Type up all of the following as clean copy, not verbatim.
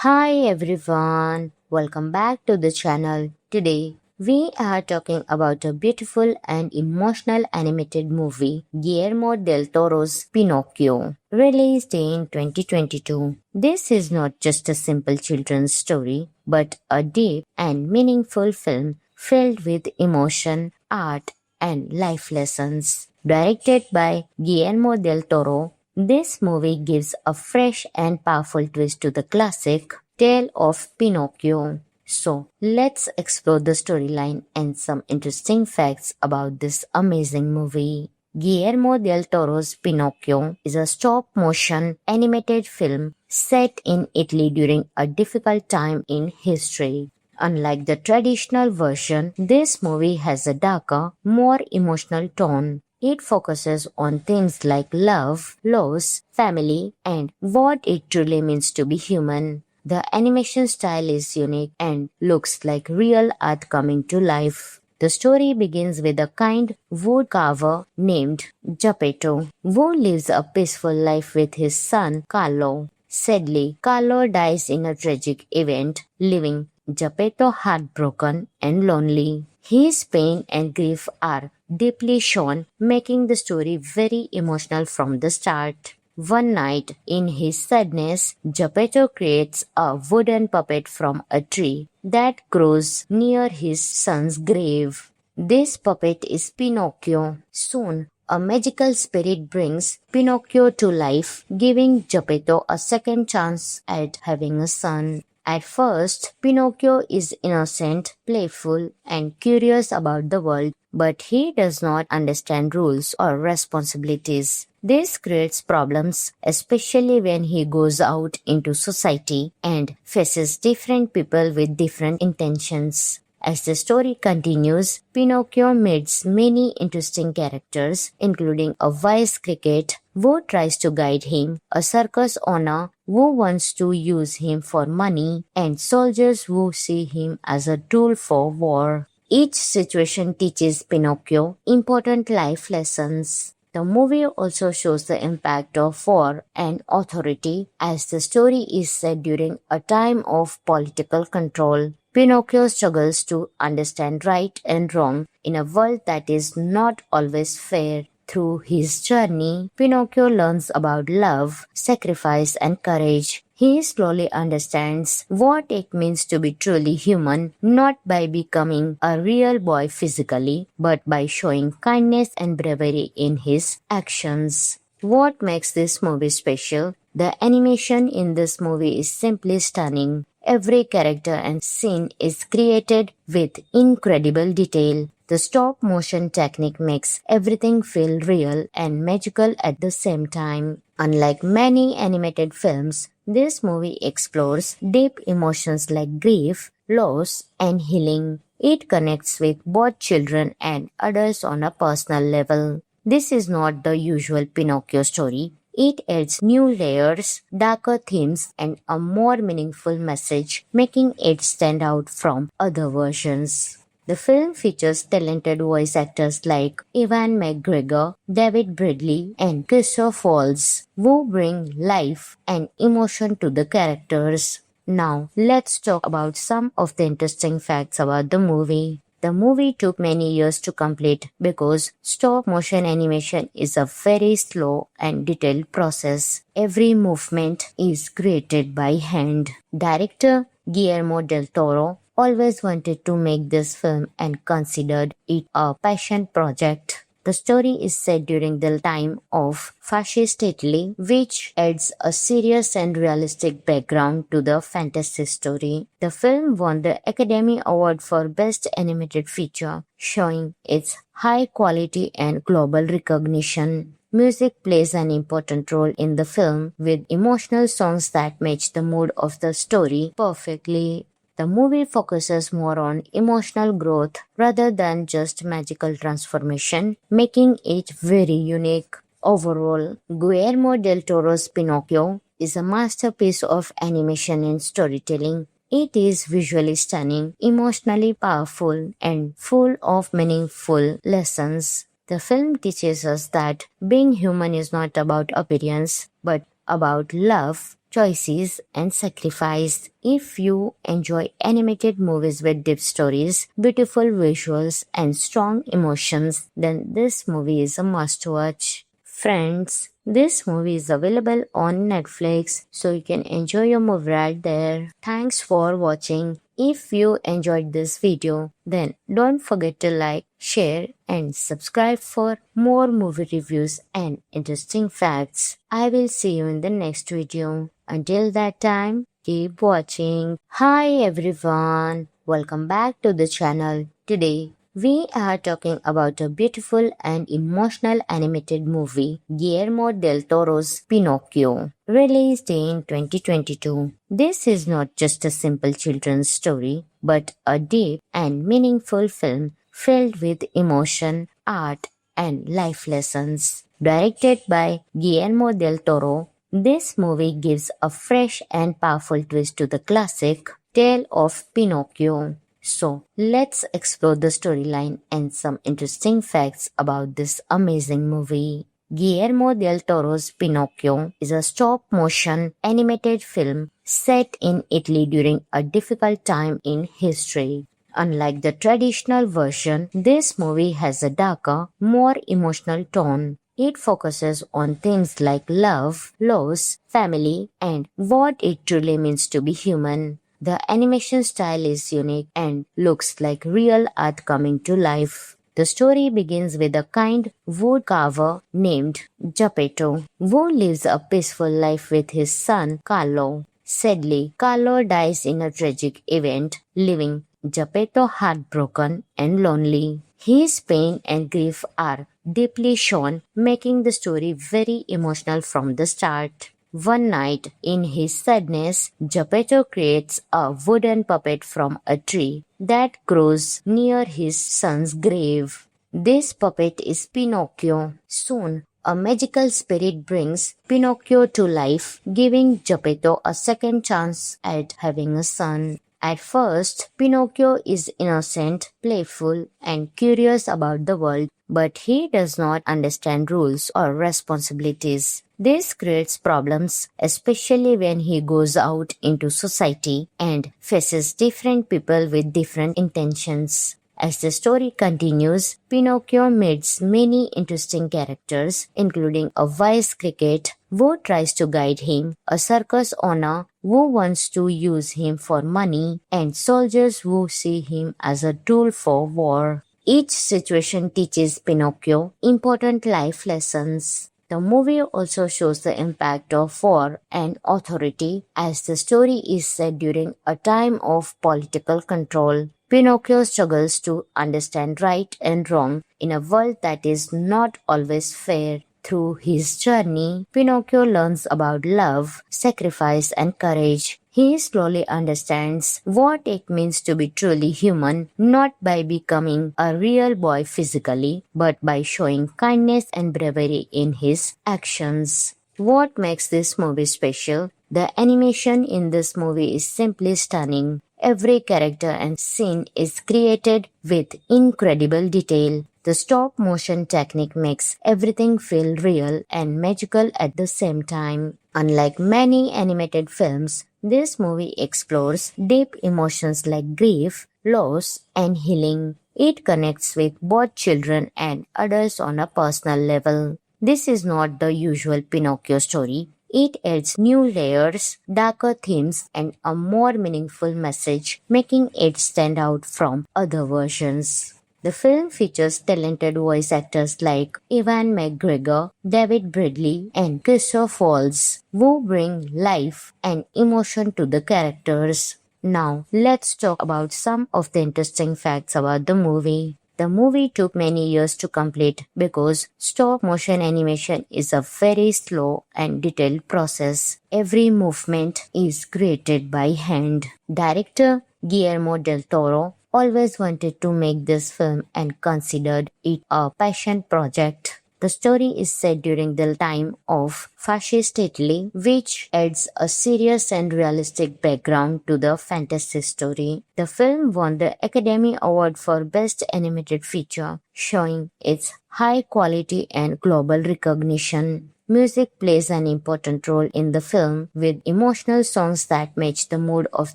Hi everyone, welcome back to the channel. Today we are talking about a beautiful and emotional animated movie, Guillermo del Toro's Pinocchio, released in 2022. This is not just a simple children's story, but a deep and meaningful film filled with emotion, art, and life lessons. Directed by Guillermo del Toro, this movie gives a fresh and powerful twist to the classic tale of Pinocchio. So, let's explore the storyline and some interesting facts about this amazing movie. Guillermo del Toro's Pinocchio is a stop-motion animated film set in Italy during a difficult time in history. Unlike the traditional version, this movie has a darker, more emotional tone. It focuses on themes like love, loss, family, and what it truly means to be human. The animation style is unique and looks like real art coming to life. The story begins with a kind woodcarver named Geppetto, who lives a peaceful life with his son Carlo. Sadly, Carlo dies in a tragic event, leaving Geppetto heartbroken and lonely. His pain and grief are deeply shown, making the story very emotional from the start. One night, in his sadness, Geppetto creates a wooden puppet from a tree that grows near his son's grave. This puppet is Pinocchio. Soon, a magical spirit brings Pinocchio to life, giving Geppetto a second chance at having a son. At first, Pinocchio is innocent, playful, and curious about the world, but he does not understand rules or responsibilities. This creates problems, especially when he goes out into society and faces different people with different intentions. As the story continues, Pinocchio meets many interesting characters, including a wise cricket who tries to guide him, a circus owner who wants to use him for money, and soldiers who see him as a tool for war. Each situation teaches Pinocchio important life lessons. The movie also shows the impact of war and authority, as the story is set during a time of political control. Pinocchio struggles to understand right and wrong in a world that is not always fair. Through his journey, Pinocchio learns about love, sacrifice, and courage. He slowly understands what it means to be truly human, not by becoming a real boy physically, but by showing kindness and bravery in his actions. What makes this movie special? The animation in this movie is simply stunning. Every character and scene is created with incredible detail. The stop motion technique makes everything feel real and magical at the same time. Unlike many animated films, this movie explores deep emotions like grief, loss, and healing. It connects with both children and adults on a personal level. This is not the usual Pinocchio story. It adds new layers, darker themes, and a more meaningful message, making it stand out from other versions. The film features talented voice actors like Ewan McGregor, David Bradley, and Christoph Waltz, who bring life and emotion to the characters. Now, let's talk about some of the interesting facts about the movie. The movie took many years to complete because stop motion animation is a very slow and detailed process. Every movement is created by hand. Director Guillermo del Toro always wanted to make this film and considered it a passion project. The story is set during the time of fascist Italy, which adds a serious and realistic background to the fantasy story. The film won the Academy Award for Best Animated Feature, showing its high quality and global recognition. Music plays an important role in the film, with emotional songs that match the mood of the story perfectly. The movie focuses more on emotional growth rather than just magical transformation, making it very unique. Overall, Guillermo del Toro's Pinocchio is a masterpiece of animation and storytelling. It is visually stunning, emotionally powerful, and full of meaningful lessons. The film teaches us that being human is not about appearance, but about love, choices, and sacrifice. If you enjoy animated movies with deep stories, beautiful visuals, and strong emotions, then this movie is a must watch. Friends, this movie is available on Netflix, so you can enjoy your movie right there. Thanks for watching. If you enjoyed this video, then don't forget to like, share, and subscribe for more movie reviews and interesting facts. I will see you in the next video. Until that time, keep watching. Hi everyone, welcome back to the channel. Today, we are talking about a beautiful and emotional animated movie, Guillermo del Toro's Pinocchio, released in 2022. This is not just a simple children's story, but a deep and meaningful film filled with emotion, art, and life lessons. Directed by Guillermo del Toro, this movie gives a fresh and powerful twist to the classic tale of Pinocchio. So, let's explore the storyline and some interesting facts about this amazing movie. Guillermo del Toro's Pinocchio is a stop-motion animated film set in Italy during a difficult time in history. Unlike the traditional version, this movie has a darker, more emotional tone. It focuses on themes like love, loss, family, and what it truly means to be human. The animation style is unique and looks like real art coming to life. The story begins with a kind woodcarver named Geppetto, who lives a peaceful life with his son Carlo. Sadly, Carlo dies in a tragic event, leaving Geppetto heartbroken and lonely. His pain and grief are deeply shown, making the story very emotional from the start. One night, in his sadness, Geppetto creates a wooden puppet from a tree that grows near his son's grave. This puppet is Pinocchio. Soon, a magical spirit brings Pinocchio to life, giving Geppetto a second chance at having a son. At first, Pinocchio is innocent, playful, and curious about the world, but he does not understand rules or responsibilities. This creates problems, especially when he goes out into society and faces different people with different intentions. As the story continues, Pinocchio meets many interesting characters, including a wise cricket who tries to guide him, a circus owner who wants to use him for money, and soldiers who see him as a tool for war. Each situation teaches Pinocchio important life lessons. The movie also shows the impact of war and authority, as the story is set during a time of political control. Pinocchio struggles to understand right and wrong in a world that is not always fair. Through his journey, Pinocchio learns about love, sacrifice, and courage. He slowly understands what it means to be truly human, not by becoming a real boy physically, but by showing kindness and bravery in his actions. What makes this movie special? The animation in this movie is simply stunning. Every character and scene is created with incredible detail. The stop motion technique makes everything feel real and magical at the same time. Unlike many animated films, this movie explores deep emotions like grief, loss, and healing. It connects with both children and adults on a personal level. This is not the usual Pinocchio story. It adds new layers, darker themes, and a more meaningful message, making it stand out from other versions. The film features talented voice actors like Ewan McGregor, David Bradley, and Christoph Waltz, who bring life and emotion to the characters. Now, let's talk about some of the interesting facts about the movie. The movie took many years to complete because stop-motion animation is a very slow and detailed process. Every movement is created by hand. Director Guillermo del Toro always wanted to make this film and considered it a passion project. The story is set during the time of fascist Italy, which adds a serious and realistic background to the fantasy story. The film won the Academy Award for Best Animated Feature, showing its high quality and global recognition. Music plays an important role in the film with emotional songs that match the mood of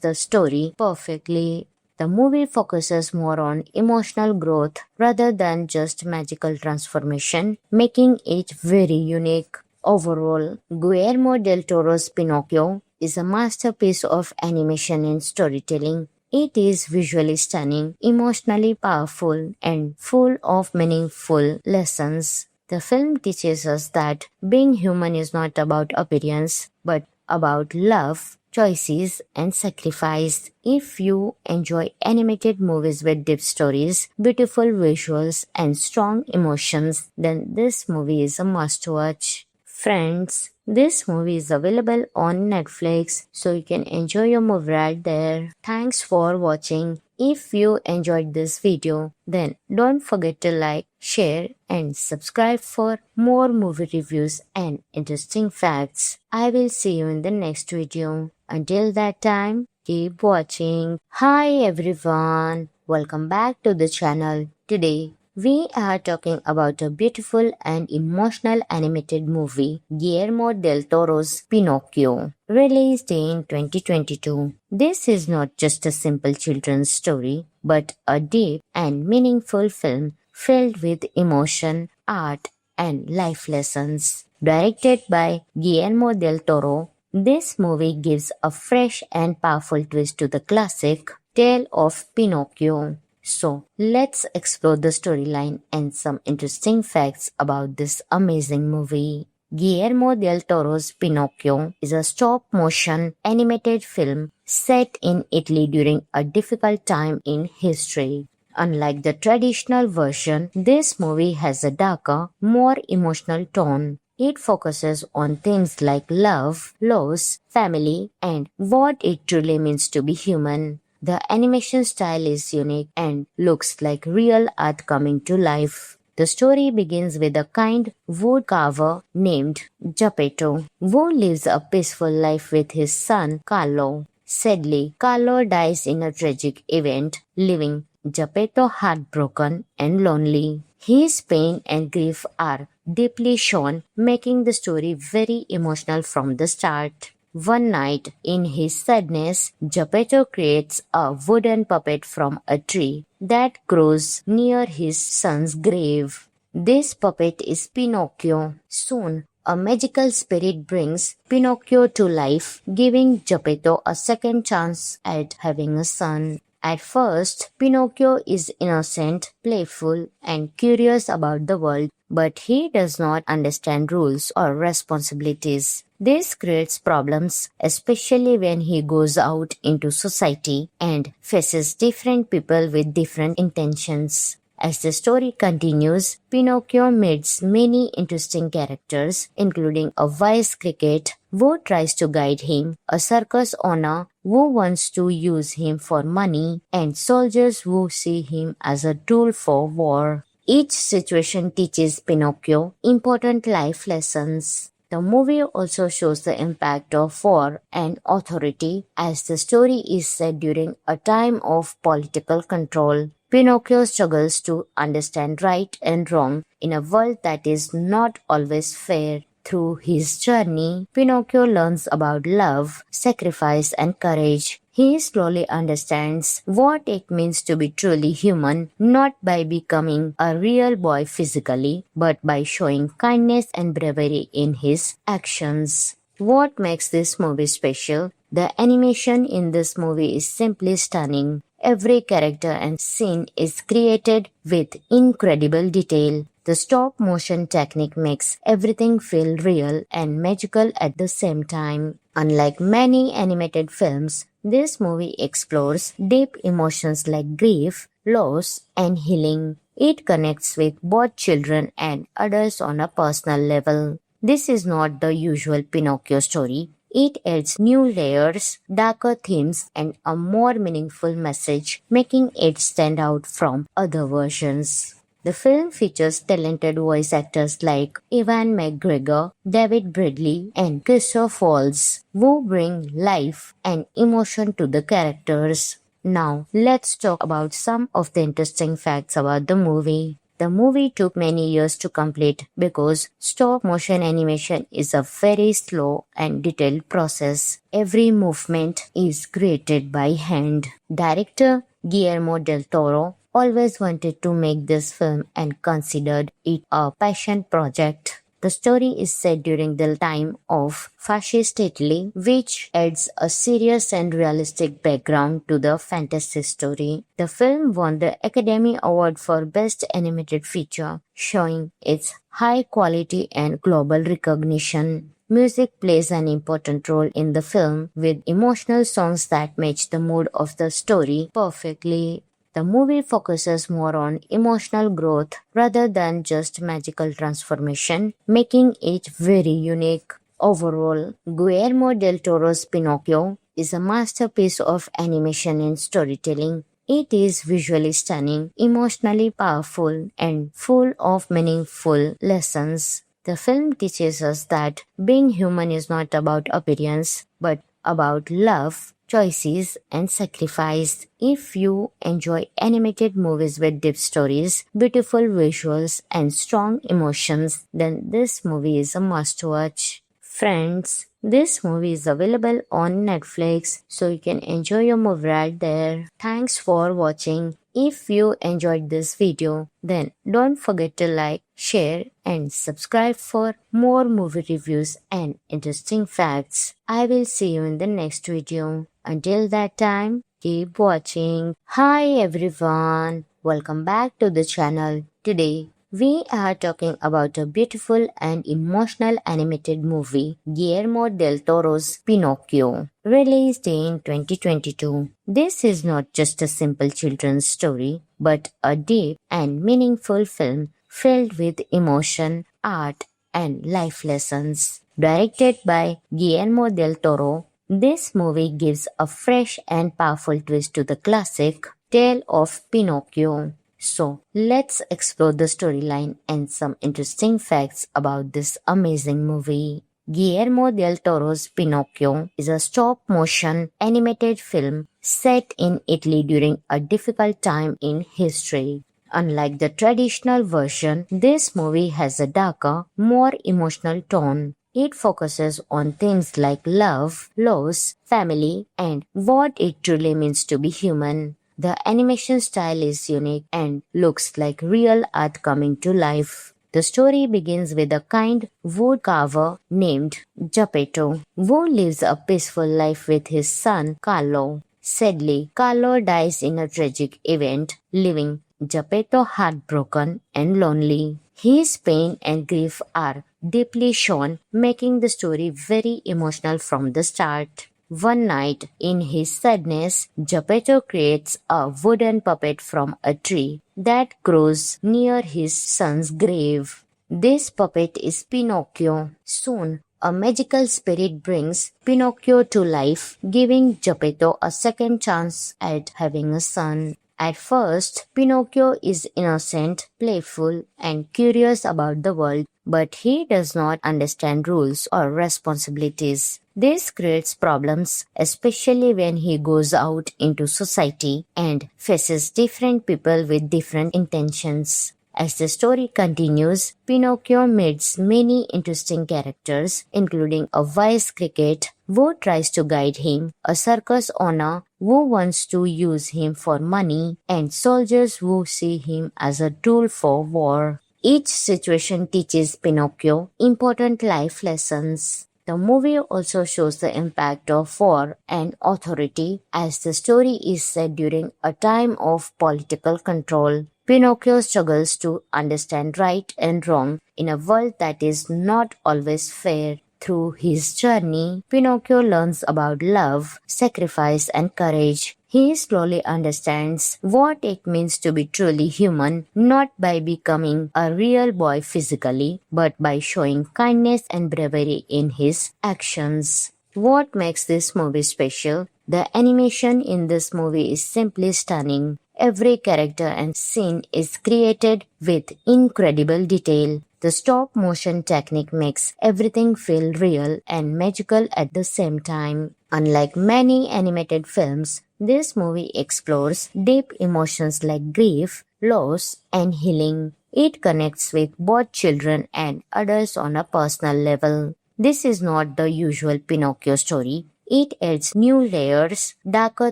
the story perfectly. The movie focuses more on emotional growth rather than just magical transformation, making it very unique. Overall, Guillermo del Toro's Pinocchio is a masterpiece of animation and storytelling. It is visually stunning, emotionally powerful, and full of meaningful lessons. The film teaches us that being human is not about appearance, but about love, choices, and sacrifice. If you enjoy animated movies with deep stories, beautiful visuals, and strong emotions, then this movie is a must watch. Friends, this movie is available on Netflix, so you can enjoy your movie right there. Thanks for watching. If you enjoyed this video, then don't forget to like, share, and subscribe for more movie reviews and interesting facts. I will see you in the next video. Until that time, keep watching. Hi everyone, welcome back to the channel. Today, we are talking about a beautiful and emotional animated movie, Guillermo del Toro's Pinocchio, released in 2022. This is not just a simple children's story, but a deep and meaningful film filled with emotion, art, and life lessons. Directed by Guillermo del Toro, this movie gives a fresh and powerful twist to the classic tale of Pinocchio. So, let's explore the storyline and some interesting facts about this amazing movie. Guillermo del Toro's Pinocchio is a stop-motion animated film set in Italy during a difficult time in history. Unlike the traditional version, this movie has a darker, more emotional tone. It focuses on themes like love, loss, family, and what it truly means to be human. The animation style is unique and looks like real art coming to life. The story begins with a kind woodcarver named Geppetto, who lives a peaceful life with his son Carlo. Sadly, Carlo dies in a tragic event, leaving Geppetto heartbroken and lonely. His pain and grief are deeply shown, making the story very emotional from the start. One night, in his sadness, Geppetto creates a wooden puppet from a tree that grows near his son's grave. This puppet is Pinocchio. Soon, a magical spirit brings Pinocchio to life, giving Geppetto a second chance at having a son. At first, Pinocchio is innocent, playful, and curious about the world, but he does not understand rules or responsibilities. This creates problems, especially when he goes out into society and faces different people with different intentions. As the story continues, Pinocchio meets many interesting characters, including a wise cricket who tries to guide him, a circus owner who wants to use him for money, and soldiers who see him as a tool for war. Each situation teaches Pinocchio important life lessons. The movie also shows the impact of war and authority, as the story is set during a time of political control. Pinocchio struggles to understand right and wrong in a world that is not always fair. Through his journey, Pinocchio learns about love, sacrifice, and courage. He slowly understands what it means to be truly human, not by becoming a real boy physically, but by showing kindness and bravery in his actions. What makes this movie special? The animation in this movie is simply stunning. Every character and scene is created with incredible detail. The stop-motion technique makes everything feel real and magical at the same time. Unlike many animated films, this movie explores deep emotions like grief, loss, and healing. It connects with both children and adults on a personal level. This is not the usual Pinocchio story. It adds new layers, darker themes, and a more meaningful message, making it stand out from other versions. The film features talented voice actors like Ewan McGregor, David Bradley, and Christoph Waltz, who bring life and emotion to the characters. Now, let's talk about some of the interesting facts about the movie. The movie took many years to complete because stop motion animation is a very slow and detailed process. Every movement is created by hand. Director Guillermo del Toro always wanted to make this film and considered it a passion project. The story is set during the time of fascist Italy, which adds a serious and realistic background to the fantasy story. The film won the Academy Award for Best Animated Feature, showing its high quality and global recognition. Music plays an important role in the film, with emotional songs that match the mood of the story perfectly. The movie focuses more on emotional growth rather than just magical transformation, making it very unique. Overall, Guillermo del Toro's Pinocchio is a masterpiece of animation and storytelling. It is visually stunning, emotionally powerful, and full of meaningful lessons. The film teaches us that being human is not about appearance, but about love, choices, and sacrifice. If you enjoy animated movies with deep stories, beautiful visuals, and strong emotions, then this movie is a must watch. Friends, this movie is available on Netflix, so you can enjoy your movie right there. Thanks for watching. If you enjoyed this video, then don't forget to like, share, and subscribe for more movie reviews and interesting facts. I will see you in the next video. Until that time, keep watching. Hi everyone, welcome back to the channel. Today, we are talking about a beautiful and emotional animated movie, Guillermo del Toro's Pinocchio, released in 2022. This is not just a simple children's story, but a deep and meaningful film filled with emotion, art, and life lessons. Directed by Guillermo del Toro, this movie gives a fresh and powerful twist to the classic tale of Pinocchio. So, let's explore the storyline and some interesting facts about this amazing movie. Guillermo del Toro's Pinocchio is a stop-motion animated film set in Italy during a difficult time in history. Unlike the traditional version, this movie has a darker, more emotional tone. It focuses on themes like love, loss, family, and what it truly means to be human. The animation style is unique and looks like real art coming to life. The story begins with a kind woodcarver named Geppetto, who lives a peaceful life with his son Carlo. Sadly, Carlo dies in a tragic event, leaving Geppetto heartbroken and lonely. His pain and grief are deeply shown, making the story very emotional from the start. One night, in his sadness, Geppetto creates a wooden puppet from a tree that grows near his son's grave. This puppet is Pinocchio. Soon, a magical spirit brings Pinocchio to life, giving Geppetto a second chance at having a son. At first, Pinocchio is innocent, playful, and curious about the world, but he does not understand rules or responsibilities. This creates problems, especially when he goes out into society and faces different people with different intentions. As the story continues, Pinocchio meets many interesting characters, including a wise cricket who tries to guide him, a circus owner who wants to use him for money, and soldiers who see him as a tool for war. Each situation teaches Pinocchio important life lessons. The movie also shows the impact of war and authority, as the story is set during a time of political control. Pinocchio struggles to understand right and wrong in a world that is not always fair. Through his journey, Pinocchio learns about love, sacrifice, and courage. He slowly understands what it means to be truly human, not by becoming a real boy physically, but by showing kindness and bravery in his actions. What makes this movie special? The animation in this movie is simply stunning. Every character and scene is created with incredible detail. The stop-motion technique makes everything feel real and magical at the same time. Unlike many animated films, this movie explores deep emotions like grief, loss, and healing. It connects with both children and adults on a personal level. This is not the usual Pinocchio story. It adds new layers, darker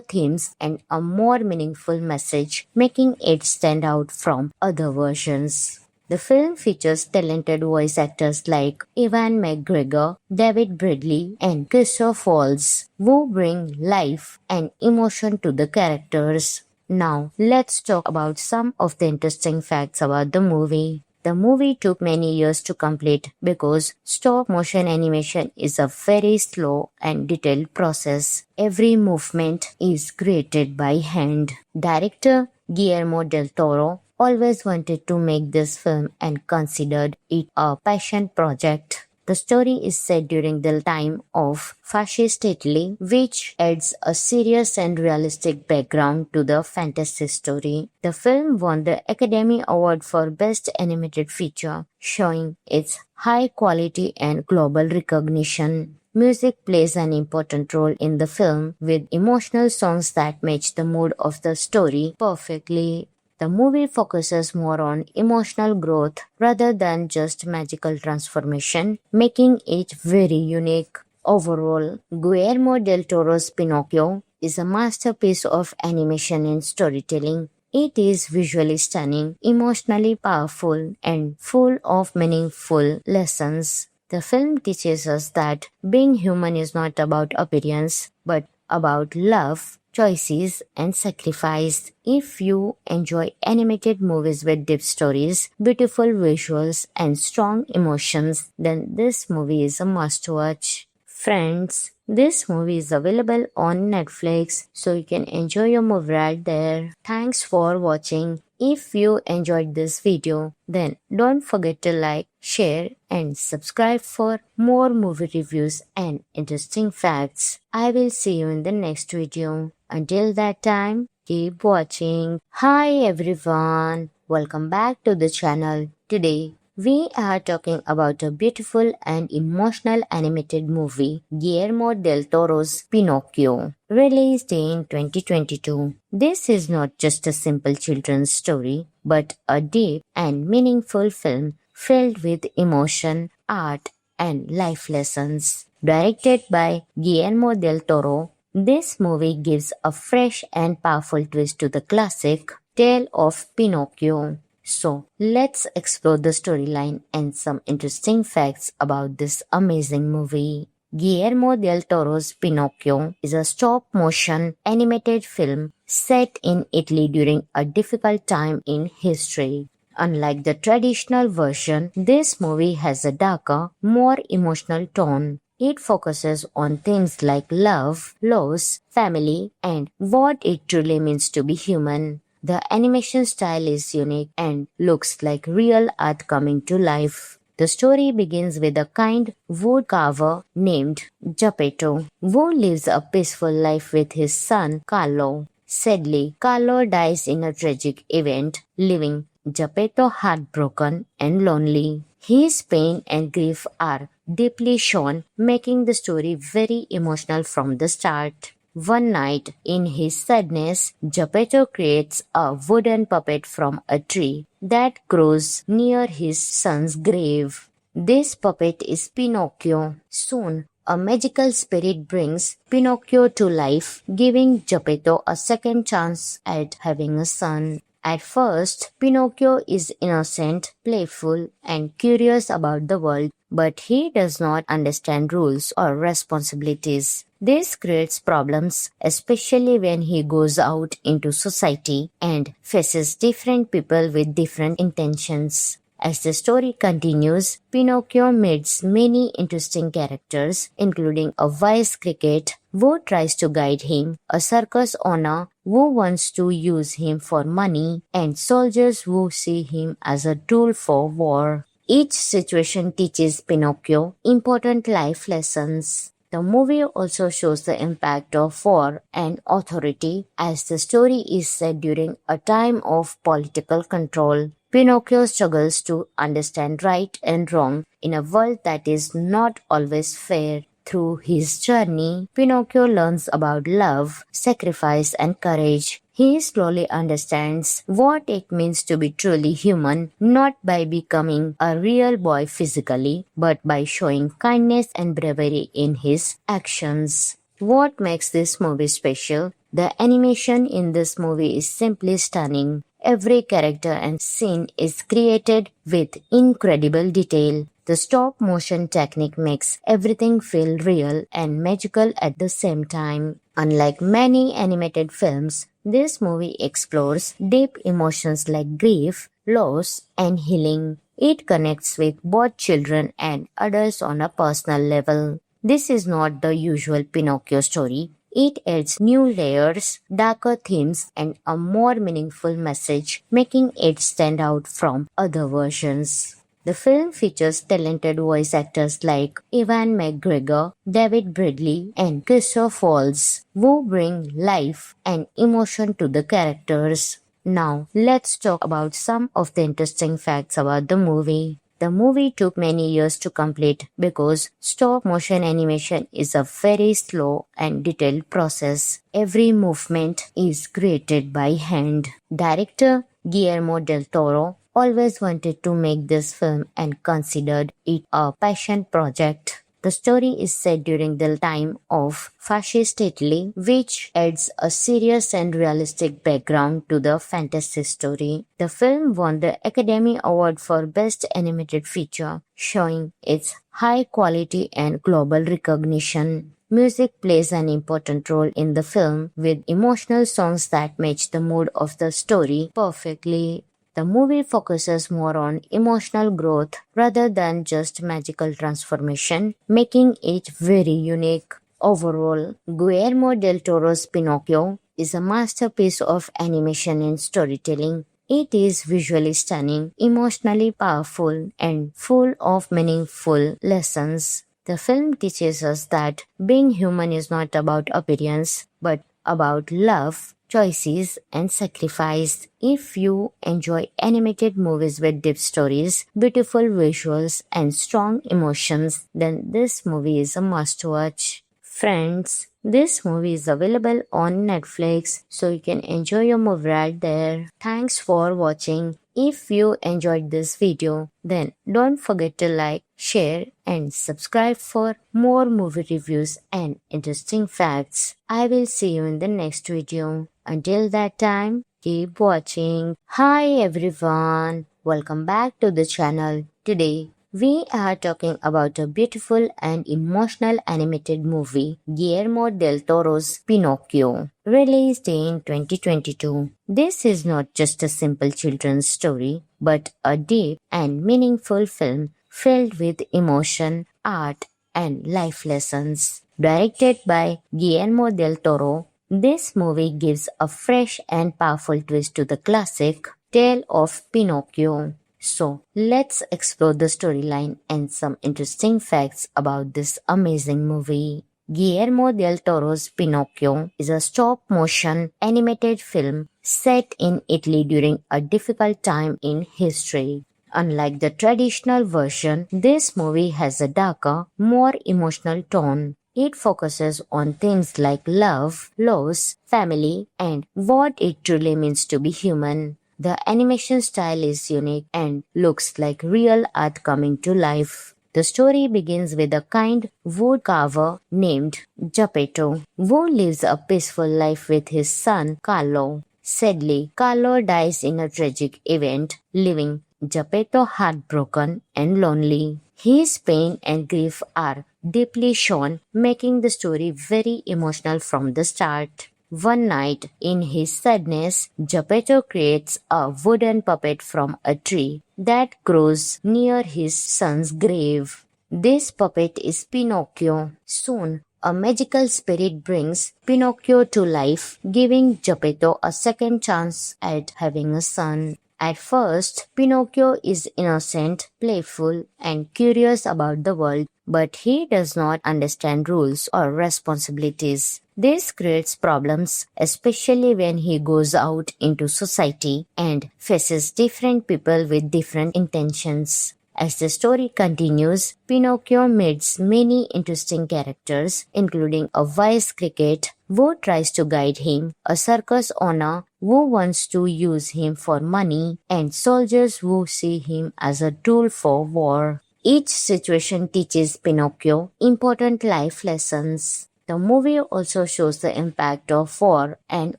themes, and a more meaningful message, making it stand out from other versions. The film features talented voice actors like Ewan McGregor, David Bradley, and Christoph Waltz, who bring life and emotion to the characters. Now, let's talk about some of the interesting facts about the movie. The movie took many years to complete because stop motion animation is a very slow and detailed process. Every movement is created by hand. Director Guillermo del Toro always wanted to make this film and considered it a passion project. The story is set during the time of fascist Italy, which adds a serious and realistic background to the fantasy story. The film won the Academy Award for Best Animated Feature, showing its high quality and global recognition. Music plays an important role in the film, with emotional songs that match the mood of the story perfectly. The movie focuses more on emotional growth rather than just magical transformation, making it very unique. Overall, Guillermo del Toro's Pinocchio is a masterpiece of animation and storytelling. It is visually stunning, emotionally powerful, and full of meaningful lessons. The film teaches us that being human is not about appearance, but about love, choices, and sacrifice. If you enjoy animated movies with deep stories, beautiful visuals, and strong emotions, then this movie is a must watch. Friends, this movie is available on Netflix, so you can enjoy your movie right there. Thanks for watching. If you enjoyed this video, then don't forget to like, share, and subscribe for more movie reviews and interesting facts. I will see you in the next video. Until that time, keep watching. Hi everyone, welcome back to the channel. Today, we are talking about a beautiful and emotional animated movie, Guillermo del Toro's Pinocchio, released in 2022. This is not just a simple children's story, but a deep and meaningful film filled with emotion, art, and life lessons. Directed by Guillermo del Toro, this movie gives a fresh and powerful twist to the classic tale of Pinocchio. So, let's explore the storyline and some interesting facts about this amazing movie. Guillermo del Toro's Pinocchio is a stop-motion animated film set in Italy during a difficult time in history. Unlike the traditional version, this movie has a darker, more emotional tone. It focuses on themes like love, loss, family, and what it truly means to be human. The animation style is unique and looks like real art coming to life. The story begins with a kind woodcarver named Geppetto, who lives a peaceful life with his son Carlo. Sadly, Carlo dies in a tragic event, leaving Geppetto heartbroken and lonely. His pain and grief are deeply shown, making the story very emotional from the start. One night, in his sadness, Geppetto creates a wooden puppet from a tree that grows near his son's grave. This puppet is Pinocchio. Soon, a magical spirit brings Pinocchio to life, giving Geppetto a second chance at having a son. At first, Pinocchio is innocent, playful, and curious about the world, but he does not understand rules or responsibilities. This creates problems, especially when he goes out into society and faces different people with different intentions. As the story continues, Pinocchio meets many interesting characters, including a wise cricket who tries to guide him, a circus owner who wants to use him for money, and soldiers who see him as a tool for war. Each situation teaches Pinocchio important life lessons. The movie also shows the impact of war and authority, as the story is set during a time of political control. Pinocchio struggles to understand right and wrong in a world that is not always fair. Through his journey, Pinocchio learns about love, sacrifice, and courage. He slowly understands what it means to be truly human, not by becoming a real boy physically, but by showing kindness and bravery in his actions. What makes this movie special? The animation in this movie is simply stunning. Every character and scene is created with incredible detail. The stop motion technique makes everything feel real and magical at the same time. Unlike many animated films, this movie explores deep emotions like grief, loss, and healing. It connects with both children and adults on a personal level. This is not the usual Pinocchio story. It adds new layers, darker themes, and a more meaningful message, making it stand out from other versions. The film features talented voice actors like Ewan McGregor, David Bradley, and Christoph Waltz, who bring life and emotion to the characters. Now, let's talk about some of the interesting facts about the movie. The movie took many years to complete because stop motion animation is a very slow and detailed process. Every movement is created by hand. Director Guillermo del Toro always wanted to make this film and considered it a passion project. The story is set during the time of fascist Italy, which adds a serious and realistic background to the fantasy story. The film won the Academy Award for Best Animated Feature, showing its high quality and global recognition. Music plays an important role in the film, with emotional songs that match the mood of the story perfectly. The movie focuses more on emotional growth rather than just magical transformation, making it very unique. Overall, Guillermo del Toro's Pinocchio is a masterpiece of animation and storytelling. It is visually stunning, emotionally powerful, and full of meaningful lessons. The film teaches us that being human is not about appearance, but about love, choices, and sacrifice. If you enjoy animated movies with deep stories, beautiful visuals, and strong emotions, then this movie is a must-watch. Friends, this movie is available on Netflix, so you can enjoy your movie right there. Thanks for watching. If you enjoyed this video, then don't forget to like, share, and subscribe for more movie reviews and interesting facts. I will see you in the next video. Until that time, keep watching. Hi everyone, welcome back to the channel. Today, we are talking about a beautiful and emotional animated movie, Guillermo del Toro's Pinocchio, released in 2022. This is not just a simple children's story, but a deep and meaningful film filled with emotion, art, and life lessons. Directed by Guillermo del Toro, this movie gives a fresh and powerful twist to the classic tale of Pinocchio. So, let's explore the storyline and some interesting facts about this amazing movie. Guillermo del Toro's Pinocchio is a stop-motion animated film set in Italy during a difficult time in history. Unlike the traditional version, this movie has a darker, more emotional tone. It focuses on themes like love, loss, family, and what it truly means to be human. The animation style is unique and looks like real art coming to life. The story begins with a kind woodcarver named Geppetto, who lives a peaceful life with his son Carlo. Sadly, Carlo dies in a tragic event, leaving Geppetto heartbroken and lonely. His pain and grief are deeply shown, making the story very emotional from the start. One night, in his sadness, Geppetto creates a wooden puppet from a tree that grows near his son's grave. This puppet is Pinocchio. Soon, a magical spirit brings Pinocchio to life, giving Geppetto a second chance at having a son. At first, Pinocchio is innocent, playful, and curious about the world, but he does not understand rules or responsibilities. This creates problems, especially when he goes out into society and faces different people with different intentions. As the story continues, Pinocchio meets many interesting characters, including a wise cricket who tries to guide him, a circus owner who wants to use him for money, and soldiers who see him as a tool for war. Each situation teaches Pinocchio important life lessons. The movie also shows the impact of war and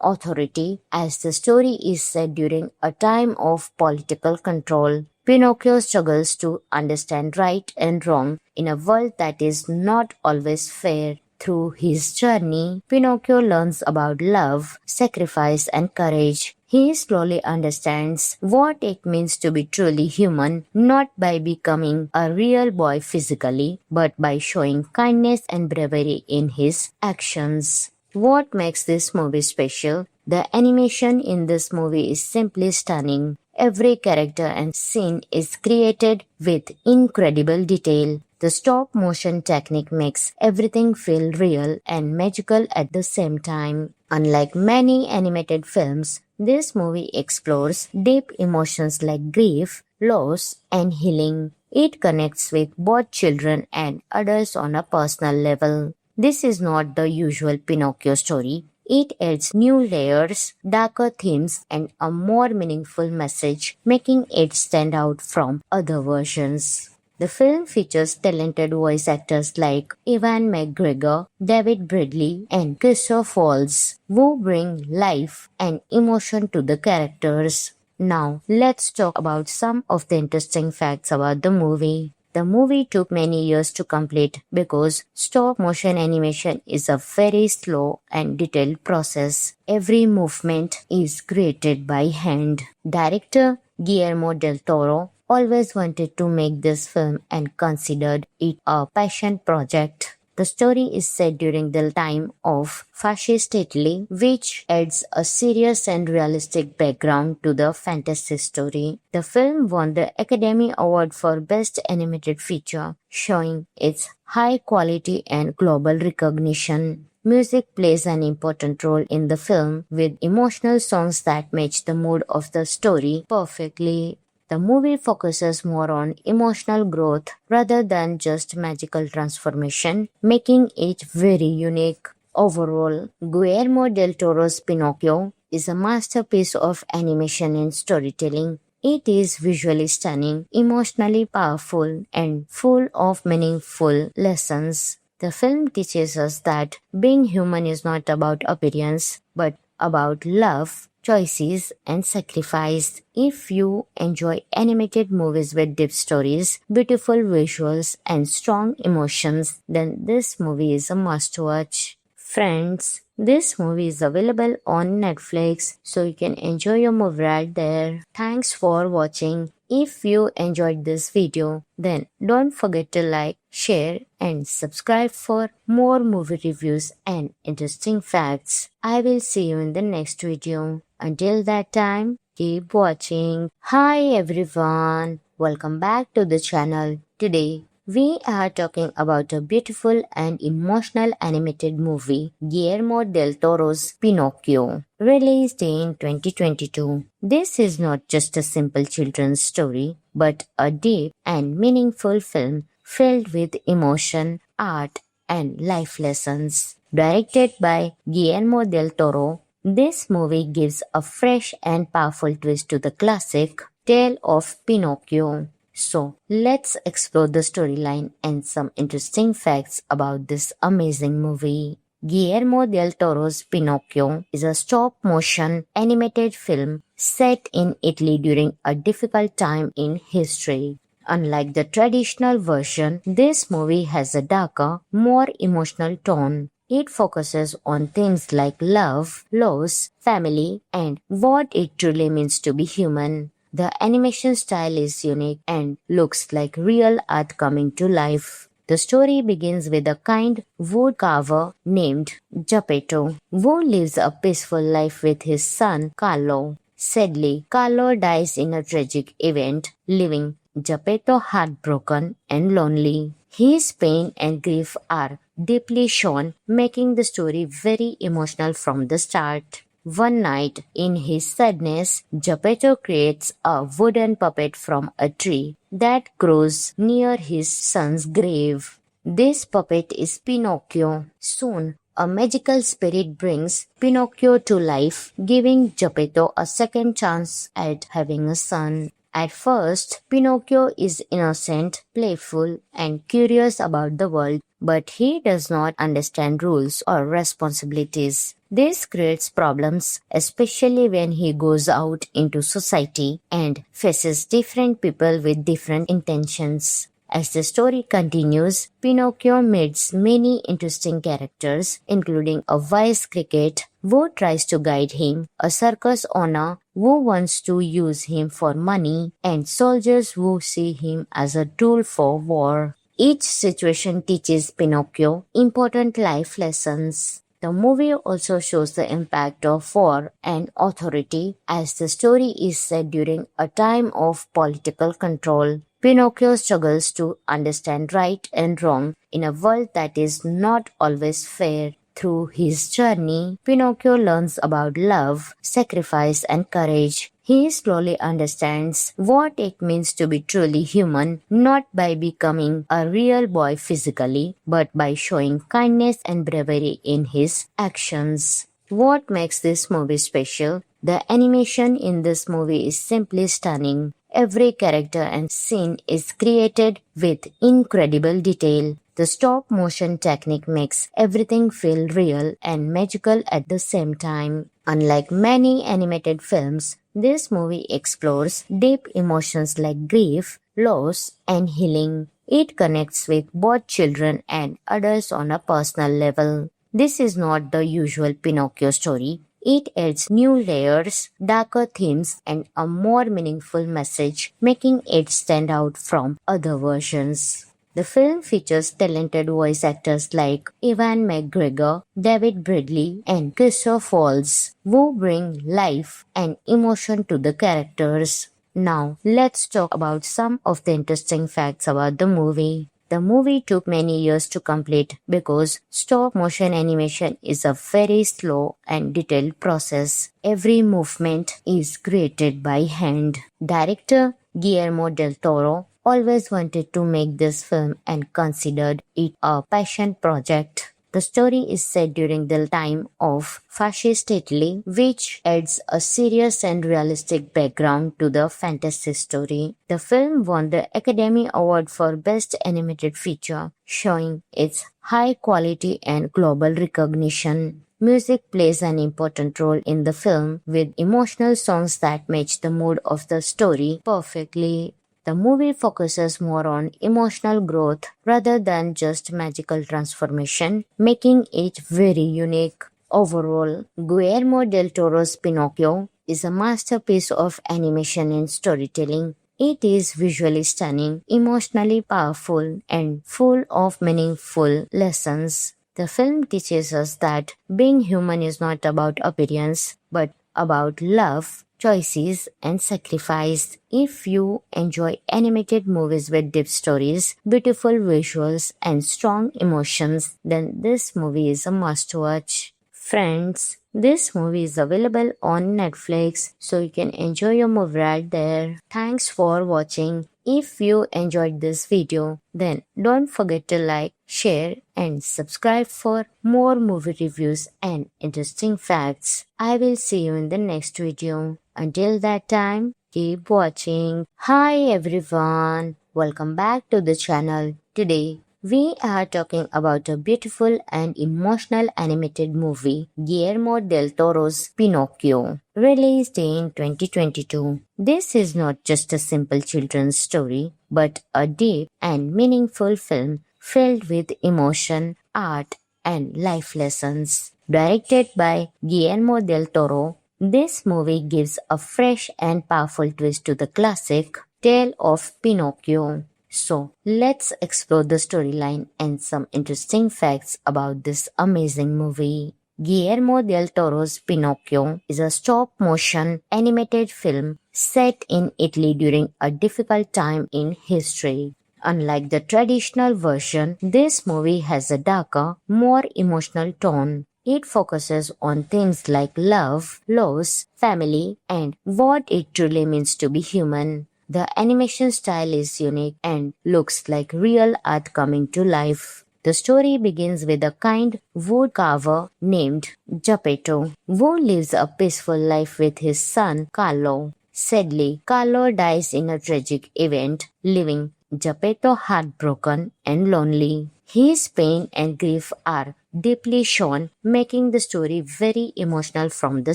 authority, as the story is set during a time of political control. Pinocchio struggles to understand right and wrong in a world that is not always fair. Through his journey, Pinocchio learns about love, sacrifice, and courage. He slowly understands what it means to be truly human, not by becoming a real boy physically, but by showing kindness and bravery in his actions. What makes this movie special? The animation in this movie is simply stunning. Every character and scene is created with incredible detail. The stop motion technique makes everything feel real and magical at the same time. Unlike many animated films, this movie explores deep emotions like grief, loss, and healing. It connects with both children and adults on a personal level. This is not the usual Pinocchio story. It adds new layers, darker themes, and a more meaningful message, making it stand out from other versions. The film features talented voice actors like Ewan McGregor, David Bradley, and Christoph Waltz, who bring life and emotion to the characters. Now, let's talk about some of the interesting facts about the movie. The movie took many years to complete because stop motion animation is a very slow and detailed process. Every movement is created by hand. Director Guillermo del Toro always wanted to make this film and considered it a passion project. The story is set during the time of fascist Italy, which adds a serious and realistic background to the fantasy story. The film won the Academy Award for Best Animated Feature, showing its high quality and global recognition. Music plays an important role in the film, with emotional songs that match the mood of the story perfectly. The movie focuses more on emotional growth rather than just magical transformation, making it very unique. Overall, Guillermo del Toro's Pinocchio is a masterpiece of animation and storytelling. It is visually stunning, emotionally powerful, and full of meaningful lessons. The film teaches us that being human is not about appearance, but about love, choices, and sacrifice. If you enjoy animated movies with deep stories, beautiful visuals, and strong emotions, then this movie is a must-watch. Friends, this movie is available on Netflix, so you can enjoy your movie right there. Thanks for watching. If you enjoyed this video, then don't forget to like, share, and subscribe for more movie reviews and interesting facts. I will see you in the next video. Until that time, keep watching. Hi everyone, welcome back to the channel. Today, we are talking about a beautiful and emotional animated movie, Guillermo del Toro's Pinocchio, released in 2022. This is not just a simple children's story, but a deep and meaningful film filled with emotion, art, and life lessons. Directed by Guillermo del Toro, this movie gives a fresh and powerful twist to the classic tale of Pinocchio. So, let's explore the storyline and some interesting facts about this amazing movie. Guillermo del Toro's Pinocchio is a stop-motion animated film set in Italy during a difficult time in history. Unlike the traditional version, this movie has a darker, more emotional tone. It focuses on themes like love, loss, family, and what it truly means to be human. The animation style is unique and looks like real art coming to life. The story begins with a kind woodcarver named Geppetto, who lives a peaceful life with his son Carlo. Sadly, Carlo dies in a tragic event, leaving Geppetto heartbroken and lonely. His pain and grief are deeply shown, making the story very emotional from the start. One night, in his sadness, Geppetto creates a wooden puppet from a tree that grows near his son's grave. This puppet is Pinocchio. Soon, A magical spirit brings Pinocchio to life, giving Geppetto a second chance at having a son. At first, Pinocchio is innocent, playful, and curious about the world, but he does not understand rules or responsibilities. This creates problems, especially when he goes out into society and faces different people with different intentions. As the story continues, Pinocchio meets many interesting characters, including a wise cricket who tries to guide him, a circus owner who wants to use him for money, and soldiers who see him as a tool for war. Each situation teaches Pinocchio important life lessons. The movie also shows the impact of war and authority, as the story is set during a time of political control. Pinocchio struggles to understand right and wrong in a world that is not always fair. Through his journey, Pinocchio learns about love, sacrifice, and courage. He slowly understands what it means to be truly human, not by becoming a real boy physically, but by showing kindness and bravery in his actions. What makes this movie special? The animation in this movie is simply stunning. Every character and scene is created with incredible detail. The stop motion technique makes everything feel real and magical at the same time. Unlike many animated films, this movie explores deep emotions like grief, loss, and healing. It connects with both children and adults on a personal level. This is not the usual Pinocchio story. It adds new layers, darker themes, and a more meaningful message, making it stand out from other versions. The film features talented voice actors like Ewan McGregor, David Bradley, and Christoph Waltz, who bring life and emotion to the characters. Now, let's talk about some of the interesting facts about the movie. The movie took many years to complete because stop-motion animation is a very slow and detailed process. Every movement is created by hand. Director Guillermo del Toro always wanted to make this film and considered it a passion project. The story is set during the time of fascist Italy, which adds a serious and realistic background to the fantasy story. The film won the Academy Award for Best Animated Feature, showing its high quality and global recognition. Music plays an important role in the film, with emotional songs that match the mood of the story perfectly. The movie focuses more on emotional growth rather than just magical transformation, making it very unique. Overall, Guillermo del Toro's Pinocchio is a masterpiece of animation and storytelling. It is visually stunning, emotionally powerful, and full of meaningful lessons. The film teaches us that being human is not about appearance, but about love, choices, and sacrifice. If you enjoy animated movies with deep stories, beautiful visuals, and strong emotions, then this movie is a must-watch. Friends, this movie is available on Netflix, so you can enjoy your movie right there. Thanks for watching. If you enjoyed this video, then don't forget to like, share, and subscribe for more movie reviews and interesting facts. I will see you in the next video. Until that time, keep watching. Hi everyone, welcome back to the channel. Today, we are talking about a beautiful and emotional animated movie, Guillermo del Toro's Pinocchio, released in 2022. This is not just a simple children's story, but a deep and meaningful film filled with emotion, art, and life lessons. Directed by Guillermo del Toro, this movie gives a fresh and powerful twist to the classic tale of Pinocchio. So, let's explore the storyline and some interesting facts about this amazing movie. Guillermo del Toro's Pinocchio is a stop-motion animated film set in Italy during a difficult time in history. Unlike the traditional version, this movie has a darker, more emotional tone. It focuses on themes like love, loss, family, and what it truly means to be human. The animation style is unique and looks like real art coming to life. The story begins with a kind woodcarver named Geppetto, who lives a peaceful life with his son Carlo. Sadly, Carlo dies in a tragic event, leaving Geppetto heartbroken and lonely. His pain and grief are deeply shown, making the story very emotional from the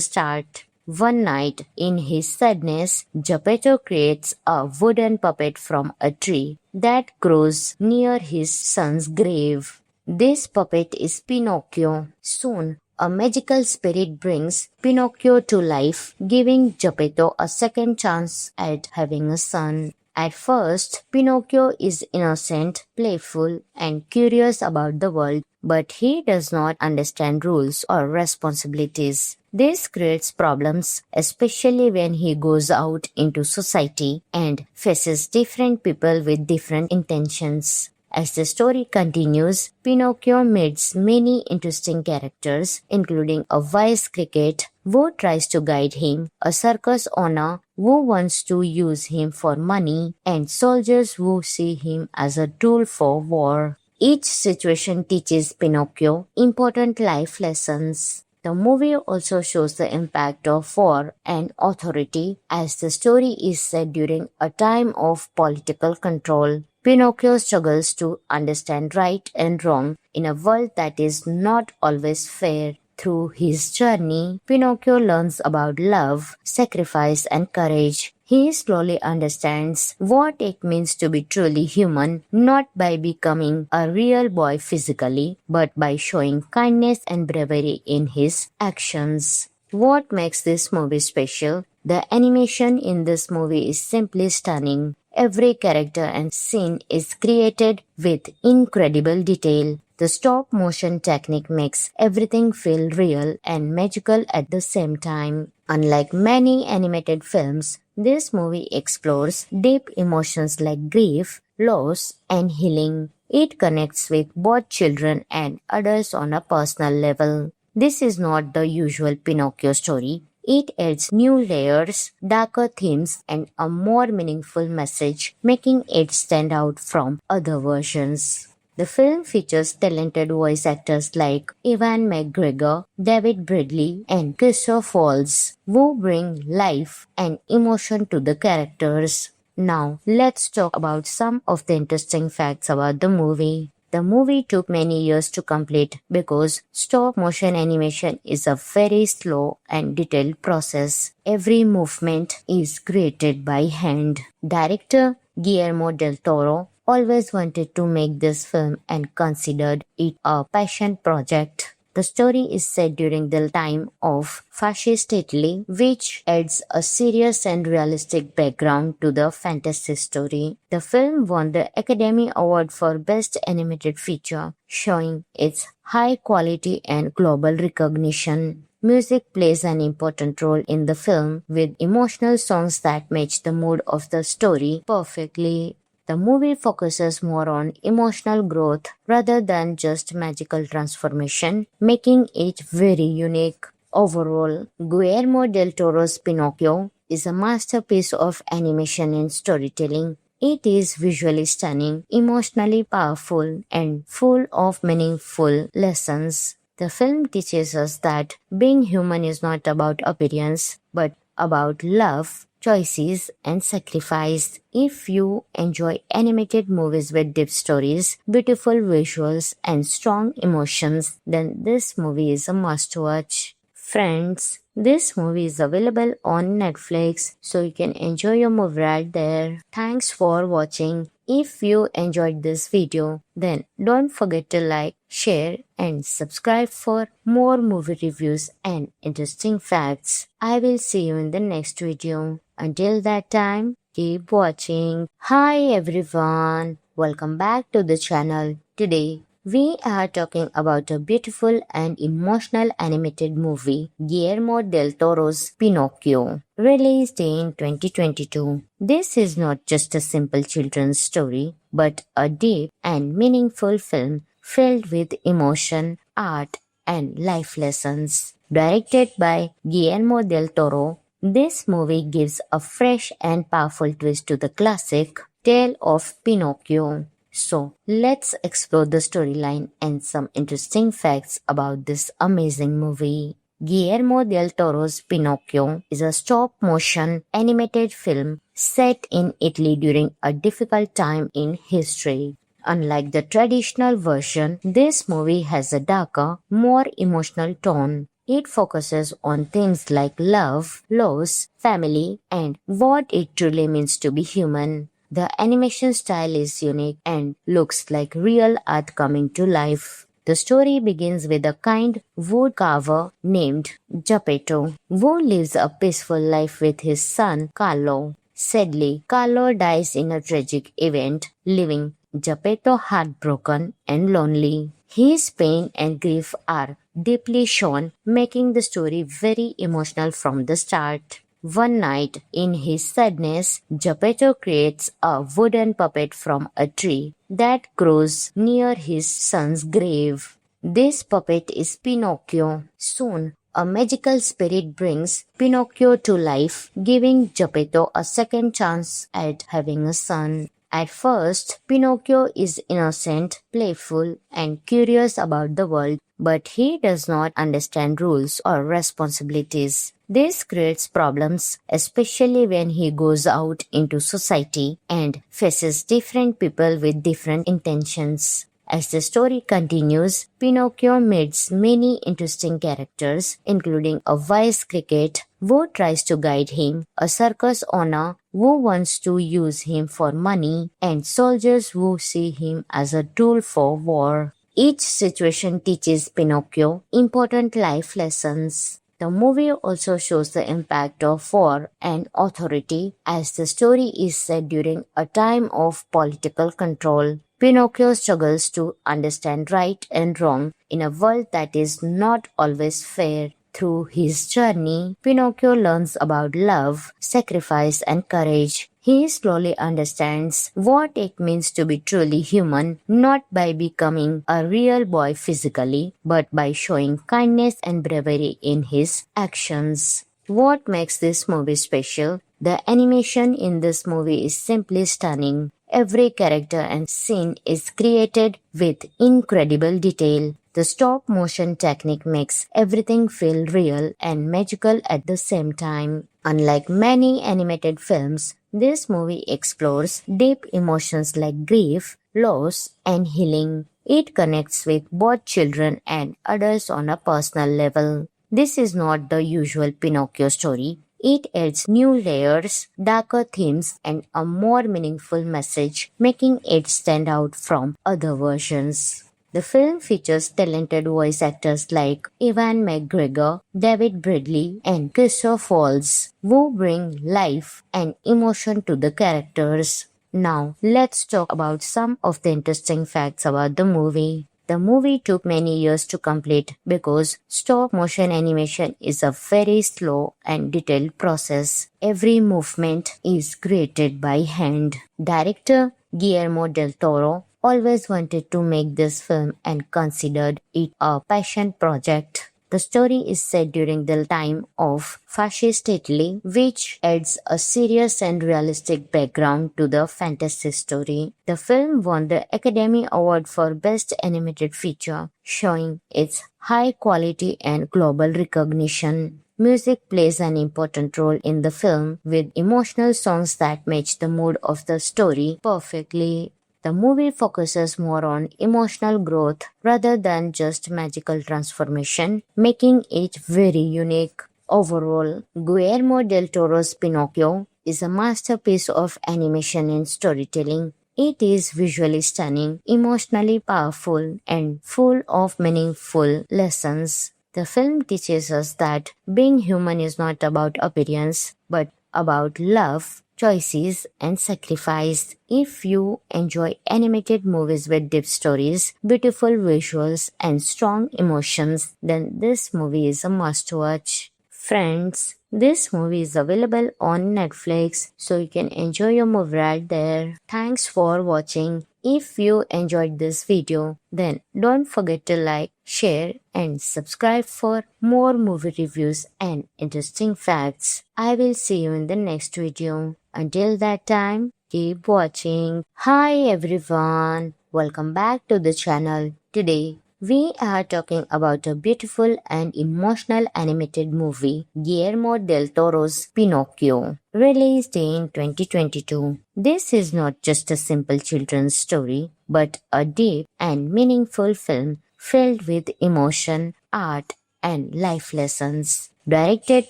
start. One night, in his sadness, Geppetto creates a wooden puppet from a tree that grows near his son's grave. This puppet is Pinocchio. Soon, a magical spirit brings Pinocchio to life, giving Geppetto a second chance at having a son. At first, Pinocchio is innocent, playful, and curious about the world, but he does not understand rules or responsibilities. This creates problems, especially when he goes out into society and faces different people with different intentions. As the story continues, Pinocchio meets many interesting characters, including a wise cricket who tries to guide him, a circus owner who wants to use him for money, and soldiers who see him as a tool for war. Each situation teaches Pinocchio important life lessons. The movie also shows the impact of war and authority, as the story is set during a time of political control. Pinocchio struggles to understand right and wrong in a world that is not always fair. Through his journey, Pinocchio learns about love, sacrifice, and courage. He slowly understands what it means to be truly human, not by becoming a real boy physically, but by showing kindness and bravery in his actions. What makes this movie special? The animation in this movie is simply stunning. Every character and scene is created with incredible detail. The stop motion technique makes everything feel real and magical at the same time. Unlike many animated films, this movie explores deep emotions like grief, loss, and healing. It connects with both children and adults on a personal level. This is not the usual Pinocchio story. It adds new layers, darker themes, and a more meaningful message, making it stand out from other versions. The film features talented voice actors like Ewan McGregor, David Bradley, and Christoph Waltz, who bring life and emotion to the characters. Now, let's talk about some of the interesting facts about the movie. The movie took many years to complete because stop-motion animation is a very slow and detailed process. Every movement is created by hand. Director Guillermo del Toro always wanted to make this film and considered it a passion project. The story is set during the time of fascist Italy, which adds a serious and realistic background to the fantasy story. The film won the Academy Award for Best Animated Feature, showing its high quality and global recognition. Music plays an important role in the film, with emotional songs that match the mood of the story perfectly. The movie focuses more on emotional growth rather than just magical transformation, making it very unique. Overall, Guillermo del Toro's Pinocchio is a masterpiece of animation and storytelling. It is visually stunning, emotionally powerful, and full of meaningful lessons. The film teaches us that being human is not about appearance, but about love, choices, and sacrifice. If you enjoy animated movies with deep stories, beautiful visuals, and strong emotions, then this movie is a must-watch. Friends, this movie is available on Netflix, so you can enjoy your movie right there. Thanks for watching. If you enjoyed this video, then don't forget to like, share, and subscribe for more movie reviews and interesting facts. I will see you in the next video. Until that time, keep watching. Hi everyone, welcome back to the channel. Today, we are talking about a beautiful and emotional animated movie, Guillermo del Toro's Pinocchio, released in 2022. This is not just a simple children's story, but a deep and meaningful film filled with emotion, art, and life lessons. Directed by Guillermo del Toro, this movie gives a fresh and powerful twist to the classic tale of Pinocchio. So let's explore the storyline and some interesting facts about this amazing movie. Guillermo del Toro's Pinocchio is a stop-motion animated film set in Italy during a difficult time in history. Unlike the traditional version, this movie has a darker, more emotional tone. It focuses on themes like love, loss, family, and what it truly means to be human. The animation style is unique and looks like real art coming to life. The story begins with a kind woodcarver named Geppetto, who lives a peaceful life with his son Carlo. Sadly, Carlo dies in a tragic event, leaving Geppetto heartbroken and lonely. His pain and grief are deeply shown, making the story very emotional from the start. One night, in his sadness, Geppetto creates a wooden puppet from a tree that grows near his son's grave. This puppet is Pinocchio. Soon, a magical spirit brings Pinocchio to life, giving Geppetto a second chance at having a son. At first, Pinocchio is innocent, playful, and curious about the world, but he does not understand rules or responsibilities. This creates problems, especially when he goes out into society and faces different people with different intentions. As the story continues, Pinocchio meets many interesting characters, including a wise cricket who tries to guide him, a circus owner who wants to use him for money, and soldiers who see him as a tool for war. Each situation teaches Pinocchio important life lessons. The movie also shows the impact of war and authority, as the story is set during a time of political control. Pinocchio struggles to understand right and wrong in a world that is not always fair. Through his journey, Pinocchio learns about love, sacrifice, and courage. He slowly understands what it means to be truly human, not by becoming a real boy physically, but by showing kindness and bravery in his actions. What makes this movie special? The animation in this movie is simply stunning. Every character and scene is created with incredible detail. The stop motion technique makes everything feel real and magical at the same time. Unlike many animated films, this movie explores deep emotions like grief, loss, and healing. It connects with both children and adults on a personal level. This is not the usual Pinocchio story. It adds new layers, darker themes, and a more meaningful message, making it stand out from other versions. The film features talented voice actors like Ewan McGregor, David Bradley, and Christoph Waltz, who bring life and emotion to the characters. Now, let's talk about some of the interesting facts about the movie. The movie took many years to complete because stop-motion animation is a very slow and detailed process. Every movement is created by hand. Director Guillermo del Toro always wanted to make this film and considered it a passion project. The story is set during the time of fascist Italy, which adds a serious and realistic background to the fantasy story. The film won the Academy Award for Best Animated Feature, showing its high quality and global recognition. Music plays an important role in the film, with emotional songs that match the mood of the story perfectly. The movie focuses more on emotional growth rather than just magical transformation, making it very unique. Overall, Guillermo del Toro's Pinocchio is a masterpiece of animation and storytelling. It is visually stunning, emotionally powerful, and full of meaningful lessons. The film teaches us that being human is not about appearance, but about love, choices, and sacrifice. If you enjoy animated movies with deep stories, beautiful visuals, and strong emotions, then this movie is a must-watch. Friends, this movie is available on Netflix, so you can enjoy your movie right there. Thanks for watching. If you enjoyed this video, then don't forget to like, share, and subscribe for more movie reviews and interesting facts. I will see you in the next video. Until that time, keep watching. Hi everyone, welcome back to the channel. Today, we are talking about a beautiful and emotional animated movie, Guillermo del Toro's Pinocchio, released in 2022. This is not just a simple children's story, but a deep and meaningful film filled with emotion, art, and life lessons. Directed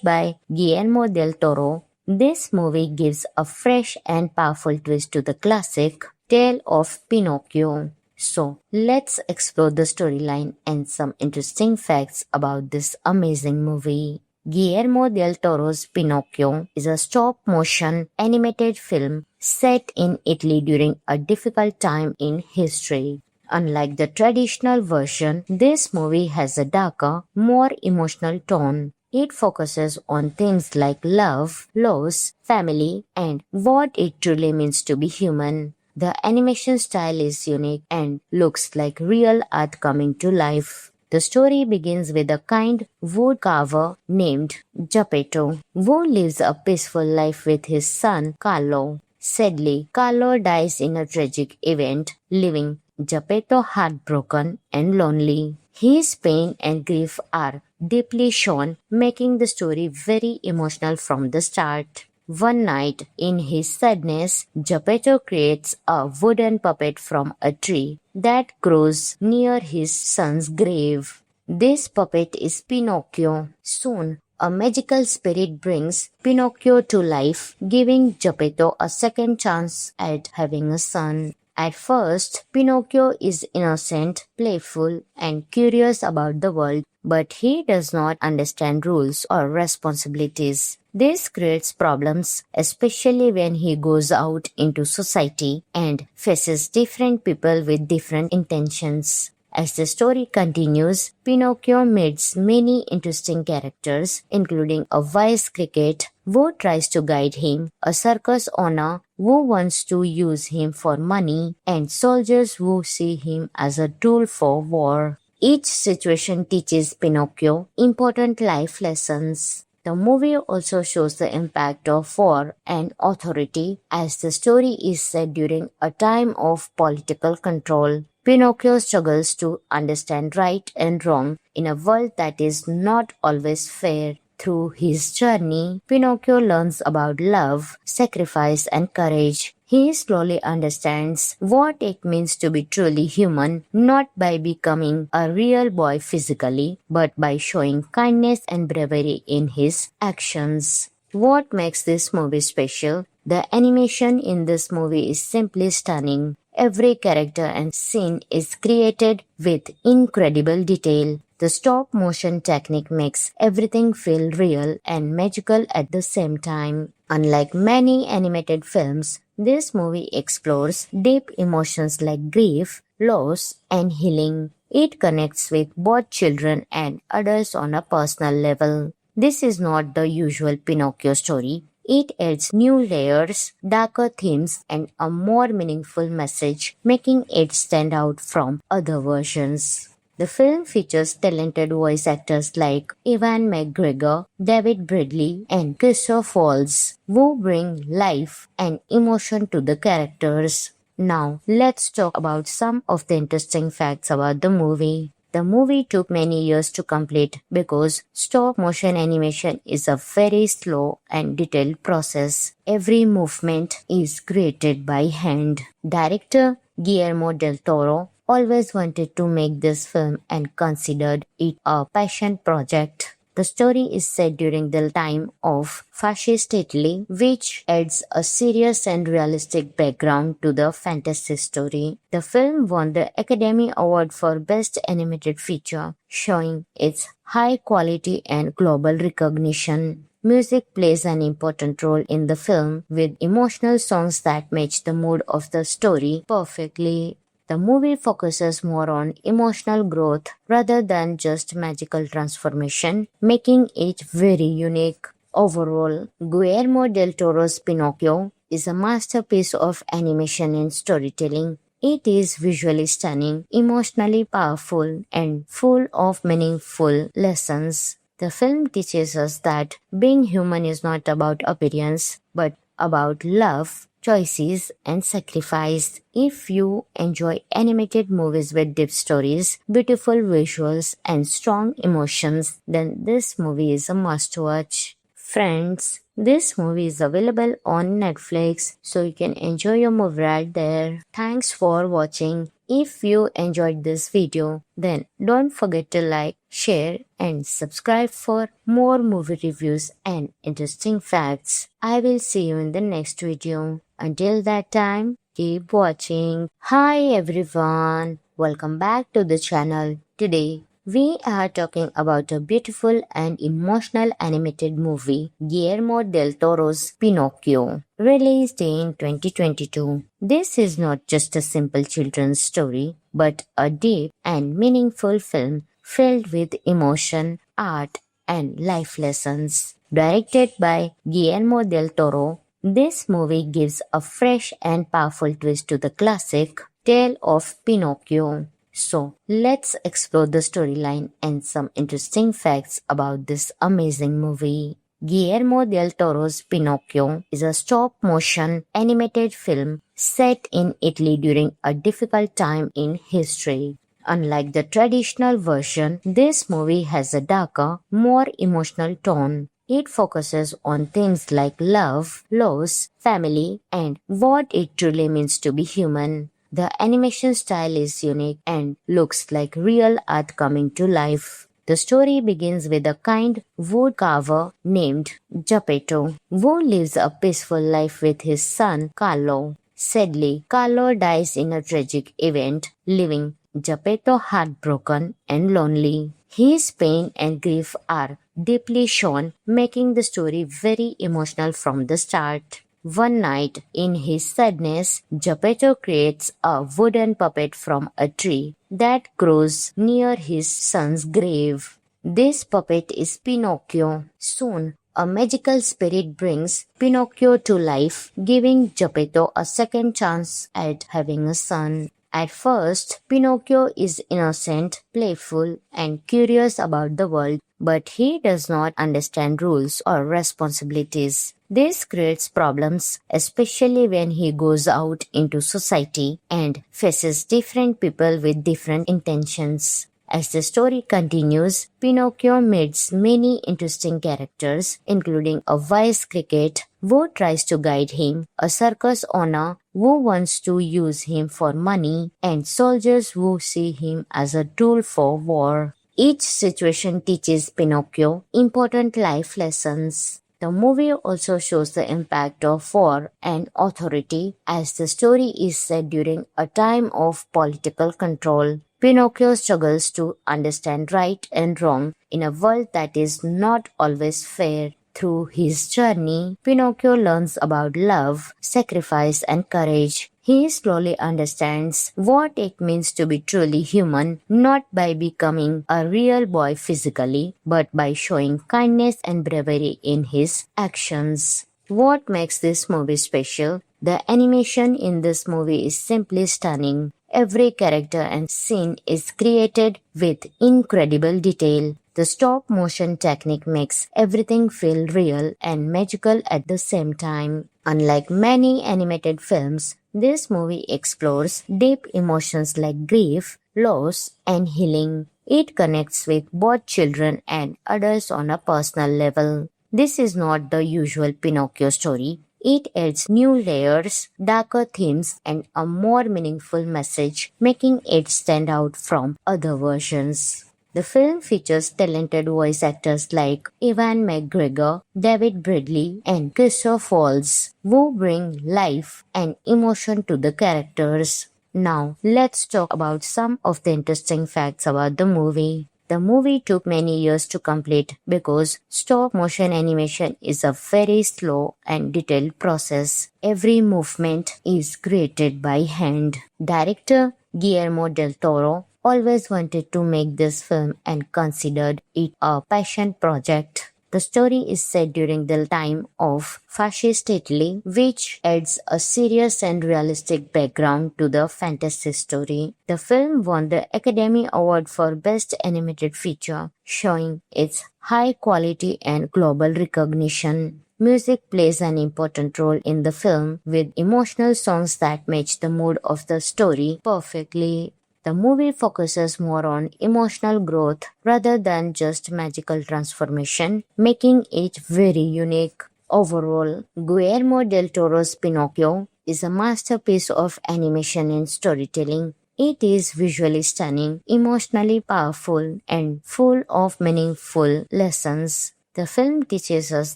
by Guillermo del Toro, this movie gives a fresh and powerful twist to the classic tale of Pinocchio. So, let's explore the storyline and some interesting facts about this amazing movie. Guillermo del Toro's Pinocchio is a stop-motion animated film set in Italy during a difficult time in history. Unlike the traditional version, this movie has a darker, more emotional tone. It focuses on themes like love, loss, family, and what it truly means to be human. The animation style is unique and looks like real art coming to life. The story begins with a kind woodcarver named Geppetto, who lives a peaceful life with his son Carlo. Sadly, Carlo dies in a tragic event, leaving Geppetto heartbroken and lonely. His pain and grief are deeply shown, making the story very emotional from the start. One night, in his sadness, Geppetto creates a wooden puppet from a tree that grows near his son's grave. This puppet is Pinocchio. Soon, a magical spirit brings Pinocchio to life, giving Geppetto a second chance at having a son. At first, Pinocchio is innocent, playful, and curious about the world, but he does not understand rules or responsibilities. This creates problems, especially when he goes out into society and faces different people with different intentions. As the story continues, Pinocchio meets many interesting characters, including a wise cricket who tries to guide him, a circus owner who wants to use him for money, and soldiers who see him as a tool for war. Each situation teaches Pinocchio important life lessons. The movie also shows the impact of war and authority, as the story is set during a time of political control. Pinocchio struggles to understand right and wrong in a world that is not always fair. Through his journey, Pinocchio learns about love, sacrifice, and courage. He slowly understands what it means to be truly human, not by becoming a real boy physically, but by showing kindness and bravery in his actions. What makes this movie special? The animation in this movie is simply stunning. Every character and scene is created with incredible detail. The stop motion technique makes everything feel real and magical at the same time. Unlike many animated films, this movie explores deep emotions like grief, loss, and healing. It connects with both children and adults on a personal level. This is not the usual Pinocchio story. It adds new layers, darker themes, and a more meaningful message, making it stand out from other versions. The film features talented voice actors like Ewan McGregor, David Bradley, and Christoph Waltz, who bring life and emotion to the characters. Now, let's talk about some of the interesting facts about the movie. The movie took many years to complete because stop motion animation is a very slow and detailed process. Every movement is created by hand. Director Guillermo del Toro always wanted to make this film and considered it a passion project. The story is set during the time of fascist Italy, which adds a serious and realistic background to the fantasy story. The film won the Academy Award for Best Animated Feature, showing its high quality and global recognition. Music plays an important role in the film, with emotional songs that match the mood of the story perfectly. The movie focuses more on emotional growth rather than just magical transformation, making it very unique. Overall, Guillermo del Toro's Pinocchio is a masterpiece of animation and storytelling. It is visually stunning, emotionally powerful, and full of meaningful lessons. The film teaches us that being human is not about appearance, but about love, choices, and sacrifice. If you enjoy animated movies with deep stories, beautiful visuals, and strong emotions, then this movie is a must watch. Friends, this movie is available on Netflix, so you can enjoy your movie right there. Thanks for watching. If you enjoyed this video, then don't forget to like, share, and subscribe for more movie reviews and interesting facts. I will see you in the next video. Until that time, keep watching. Hi everyone, welcome back to the channel. Today, we are talking about a beautiful and emotional animated movie, Guillermo del Toro's Pinocchio, released in 2022. This is not just a simple children's story, but a deep and meaningful film filled with emotion, art, and life lessons. Directed by Guillermo del Toro, this movie gives a fresh and powerful twist to the classic tale of Pinocchio. So, let's explore the storyline and some interesting facts about this amazing movie. Guillermo del Toro's Pinocchio is a stop-motion animated film set in Italy during a difficult time in history. Unlike the traditional version, this movie has a darker, more emotional tone. It focuses on themes like love, loss, family, and what it truly means to be human. The animation style is unique and looks like real art coming to life. The story begins with a kind woodcarver named Geppetto, who lives a peaceful life with his son Carlo. Sadly, Carlo dies in a tragic event, leaving Geppetto heartbroken and lonely. His pain and grief are deeply shown, making the story very emotional from the start. One night, in his sadness, Geppetto creates a wooden puppet from a tree that grows near his son's grave. This puppet is Pinocchio. Soon, a magical spirit brings Pinocchio to life, giving Geppetto a second chance at having a son. At first, Pinocchio is innocent, playful, and curious about the world, but he does not understand rules or responsibilities. This creates problems, especially when he goes out into society and faces different people with different intentions. As the story continues, Pinocchio meets many interesting characters, including a wise cricket who tries to guide him, a circus owner who wants to use him for money, and soldiers who see him as a tool for war. Each situation teaches Pinocchio important life lessons. The movie also shows the impact of war and authority, as the story is set during a time of political control. Pinocchio struggles to understand right and wrong in a world that is not always fair. Through his journey, Pinocchio learns about love, sacrifice, and courage. He slowly understands what it means to be truly human, not by becoming a real boy physically, but by showing kindness and bravery in his actions. What makes this movie special? The animation in this movie is simply stunning. Every character and scene is created with incredible detail. The stop-motion technique makes everything feel real and magical at the same time. Unlike many animated films, this movie explores deep emotions like grief, loss, and healing. It connects with both children and adults on a personal level. This is not the usual Pinocchio story. It adds new layers, darker themes, and a more meaningful message, making it stand out from other versions. The film features talented voice actors like Ewan McGregor, David Bradley, and Christoph Waltz, who bring life and emotion to the characters. Now, let's talk about some of the interesting facts about the movie. The movie took many years to complete because stop-motion animation is a very slow and detailed process. Every movement is created by hand. Director Guillermo del Toro always wanted to make this film and considered it a passion project. The story is set during the time of fascist Italy, which adds a serious and realistic background to the fantasy story. The film won the Academy Award for Best Animated Feature, showing its high quality and global recognition. Music plays an important role in the film with emotional songs that match the mood of the story perfectly. The movie focuses more on emotional growth rather than just magical transformation, making it very unique. Overall, Guillermo del Toro's Pinocchio is a masterpiece of animation and storytelling. It is visually stunning, emotionally powerful, and full of meaningful lessons. The film teaches us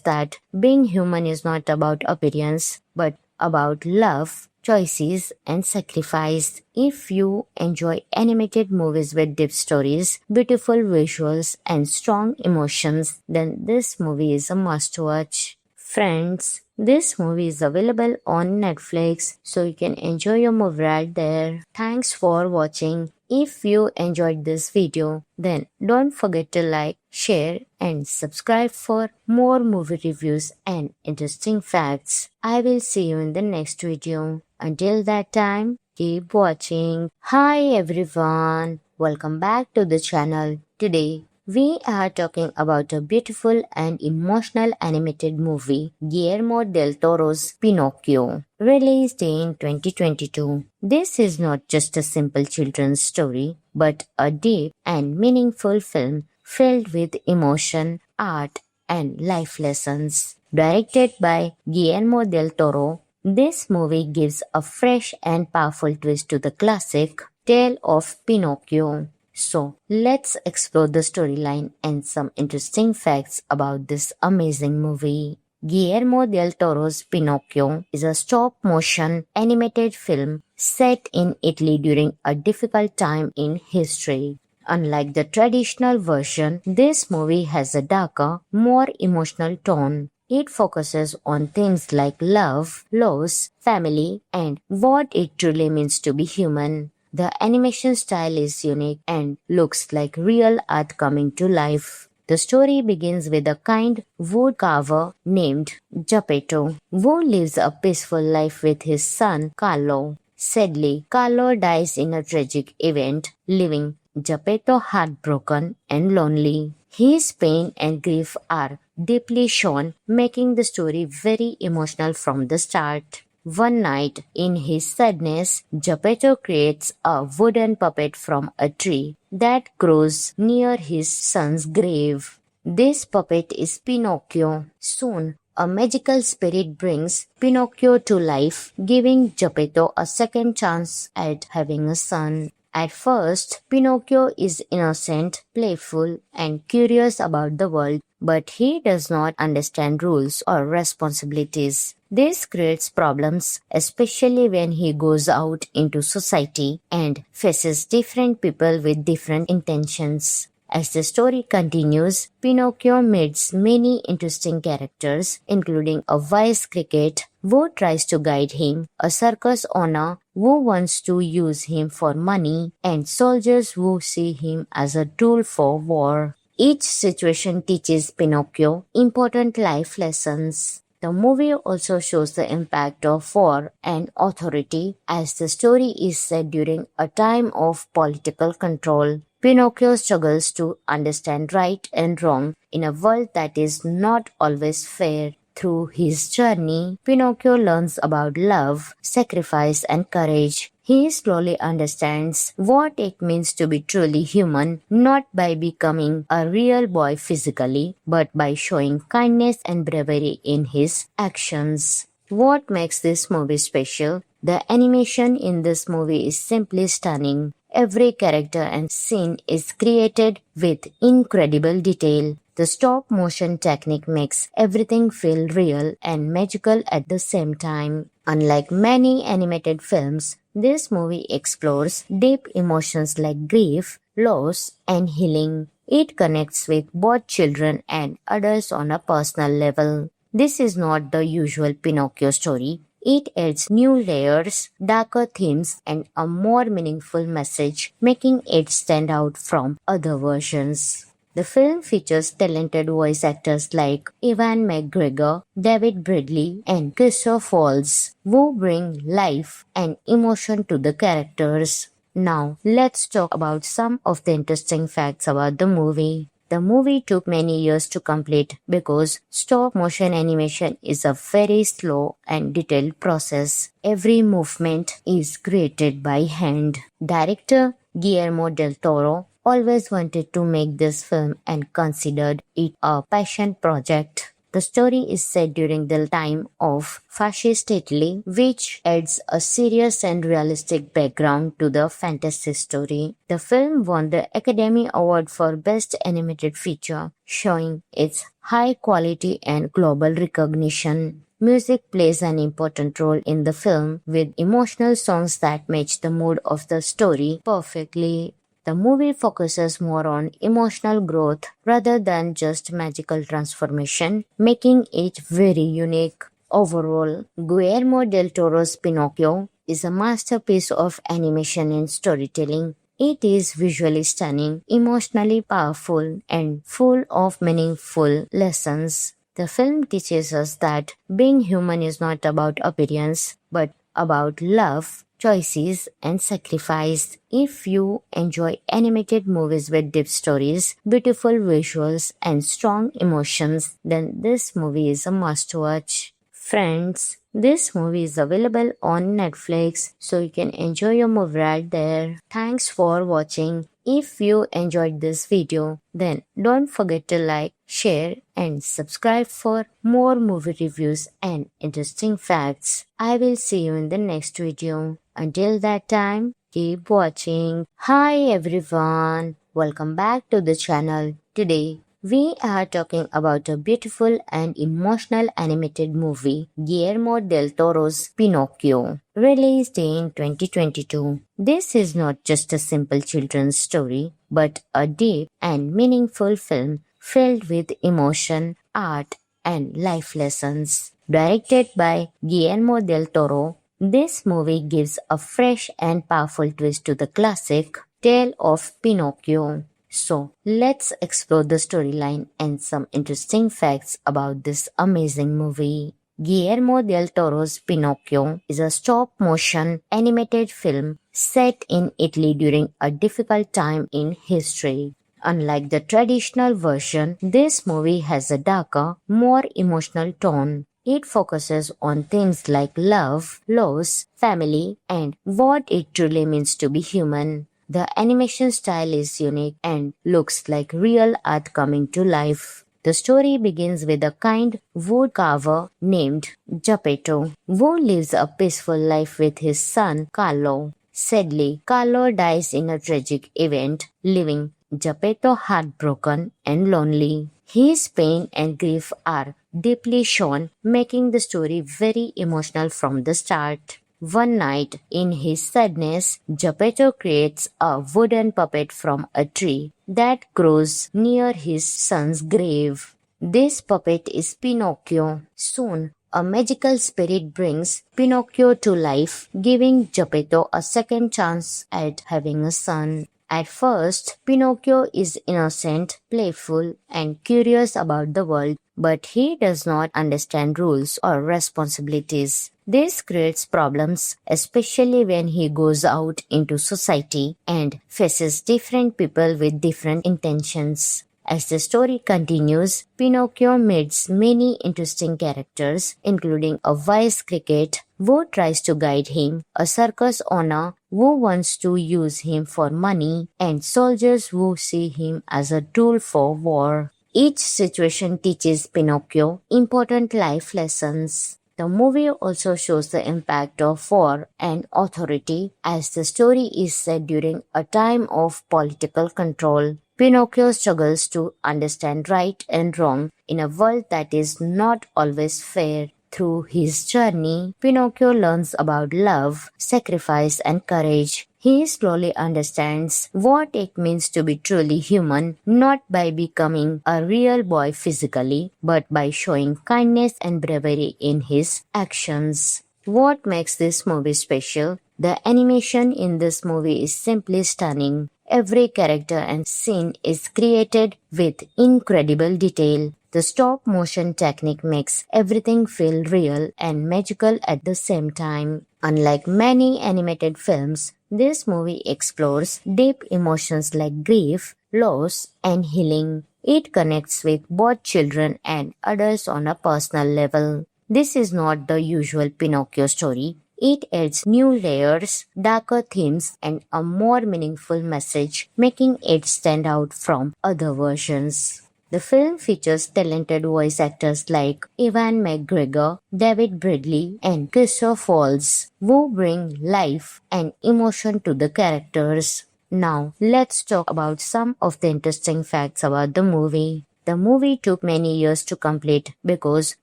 that being human is not about appearance, but about love, choices, and sacrifice. If you enjoy animated movies with deep stories, beautiful visuals, and strong emotions, then this movie is a must watch. Friends, this movie is available on Netflix, so you can enjoy your movie right there. Thanks for watching. If you enjoyed this video, then don't forget to like, share, and subscribe for more movie reviews and interesting facts. I will see you in the next video. Until that time, keep watching. Hi everyone, welcome back to the channel. Today, we are talking about a beautiful and emotional animated movie, Guillermo del Toro's Pinocchio, released in 2022. This is not just a simple children's story, but a deep and meaningful film filled with emotion, art, and life lessons. Directed by Guillermo del Toro, this movie gives a fresh and powerful twist to the classic tale of Pinocchio. So, let's explore the storyline and some interesting facts about this amazing movie. Guillermo del Toro's Pinocchio is a stop-motion animated film set in Italy during a difficult time in history. Unlike the traditional version, this movie has a darker, more emotional tone. It focuses on themes like love, loss, family, and what it truly means to be human. The animation style is unique and looks like real art coming to life. The story begins with a kind woodcarver named Geppetto, who lives a peaceful life with his son Carlo. Sadly, Carlo dies in a tragic event, leaving Geppetto heartbroken and lonely. His pain and grief are deeply shown, making the story very emotional from the start. One night, in his sadness, Geppetto creates a wooden puppet from a tree that grows near his son's grave. This puppet is Pinocchio. Soon, a magical spirit brings Pinocchio to life, giving Geppetto a second chance at having a son. At first, Pinocchio is innocent, playful, and curious about the world, but he does not understand rules or responsibilities. This creates problems, especially when he goes out into society and faces different people with different intentions. As the story continues, Pinocchio meets many interesting characters, including a wise cricket who tries to guide him, a circus owner who wants to use him for money, and soldiers who see him as a tool for war. Each situation teaches Pinocchio important life lessons. The movie also shows the impact of war and authority, as the story is set during a time of political control. Pinocchio struggles to understand right and wrong in a world that is not always fair. Through his journey, Pinocchio learns about love, sacrifice, and courage. He slowly understands what it means to be truly human, not by becoming a real boy physically, but by showing kindness and bravery in his actions. What makes this movie special? The animation in this movie is simply stunning. Every character and scene is created with incredible detail. The stop-motion technique makes everything feel real and magical at the same time. Unlike many animated films, this movie explores deep emotions like grief, loss, and healing. It connects with both children and adults on a personal level. This is not the usual Pinocchio story. It adds new layers, darker themes, and a more meaningful message, making it stand out from other versions. The film features talented voice actors like Ewan McGregor, David Bradley, and Christoph Waltz, who bring life and emotion to the characters. Now, let's talk about some of the interesting facts about the movie. The movie took many years to complete because stop motion animation is a very slow and detailed process. Every movement is created by hand. Director Guillermo del Toro always wanted to make this film and considered it a passion project. The story is set during the time of fascist Italy, which adds a serious and realistic background to the fantasy story. The film won the Academy Award for Best Animated Feature, showing its high quality and global recognition. Music plays an important role in the film, with emotional songs that match the mood of the story perfectly. The movie focuses more on emotional growth rather than just magical transformation, making it very unique. Overall, Guillermo del Toro's Pinocchio is a masterpiece of animation and storytelling. It is visually stunning, emotionally powerful, and full of meaningful lessons. The film teaches us that being human is not about appearance, but about love, choices, and sacrifice. If you enjoy animated movies with deep stories, beautiful visuals, and strong emotions, then this movie is a must-watch. Friends, this movie is available on Netflix, so you can enjoy your movie right there. Thanks for watching. If you enjoyed this video, then don't forget to like, share, and subscribe for more movie reviews and interesting facts. I will see you in the next video. Until that time, keep watching. Hi everyone, welcome back to the channel. Today, we are talking about a beautiful and emotional animated movie, Guillermo del Toro's Pinocchio, released in 2022. This is not just a simple children's story, but a deep and meaningful film filled with emotion, art, and life lessons. Directed by Guillermo del Toro, this movie gives a fresh and powerful twist to the classic tale of Pinocchio. So, let's explore the storyline and some interesting facts about this amazing movie. Guillermo del Toro's Pinocchio is a stop-motion animated film set in Italy during a difficult time in history. Unlike the traditional version, this movie has a darker, more emotional tone. It focuses on themes like love, loss, family, and what it truly means to be human. The animation style is unique and looks like real art coming to life. The story begins with a kind woodcarver named Geppetto, who lives a peaceful life with his son Carlo. Sadly, Carlo dies in a tragic event, leaving Geppetto heartbroken and lonely. His pain and grief are deeply shown, making the story very emotional from the start. One night, in his sadness, Geppetto creates a wooden puppet from a tree that grows near his son's grave. This puppet is Pinocchio. Soon, a magical spirit brings Pinocchio to life, giving Geppetto a second chance at having a son. At first, Pinocchio is innocent, playful, and curious about the world, but he does not understand rules or responsibilities. This creates problems, especially when he goes out into society and faces different people with different intentions. As the story continues, Pinocchio meets many interesting characters, including a wise cricket who tries to guide him, a circus owner who wants to use him for money, and soldiers who see him as a tool for war. Each situation teaches Pinocchio important life lessons. The movie also shows the impact of war and authority, as the story is set during a time of political control. Pinocchio struggles to understand right and wrong in a world that is not always fair. Through his journey, Pinocchio learns about love, sacrifice, and courage. He slowly understands what it means to be truly human, not by becoming a real boy physically, but by showing kindness and bravery in his actions. What makes this movie special? The animation in this movie is simply stunning. Every character and scene is created with incredible detail. The stop-motion technique makes everything feel real and magical at the same time. Unlike many animated films, this movie explores deep emotions like grief, loss, and healing. It connects with both children and adults on a personal level. This is not the usual Pinocchio story. It adds new layers, darker themes, and a more meaningful message, making it stand out from other versions. The film features talented voice actors like Ewan McGregor, David Bradley, and Christoph Waltz, who bring life and emotion to the characters. Now, let's talk about some of the interesting facts about the movie. The movie took many years to complete because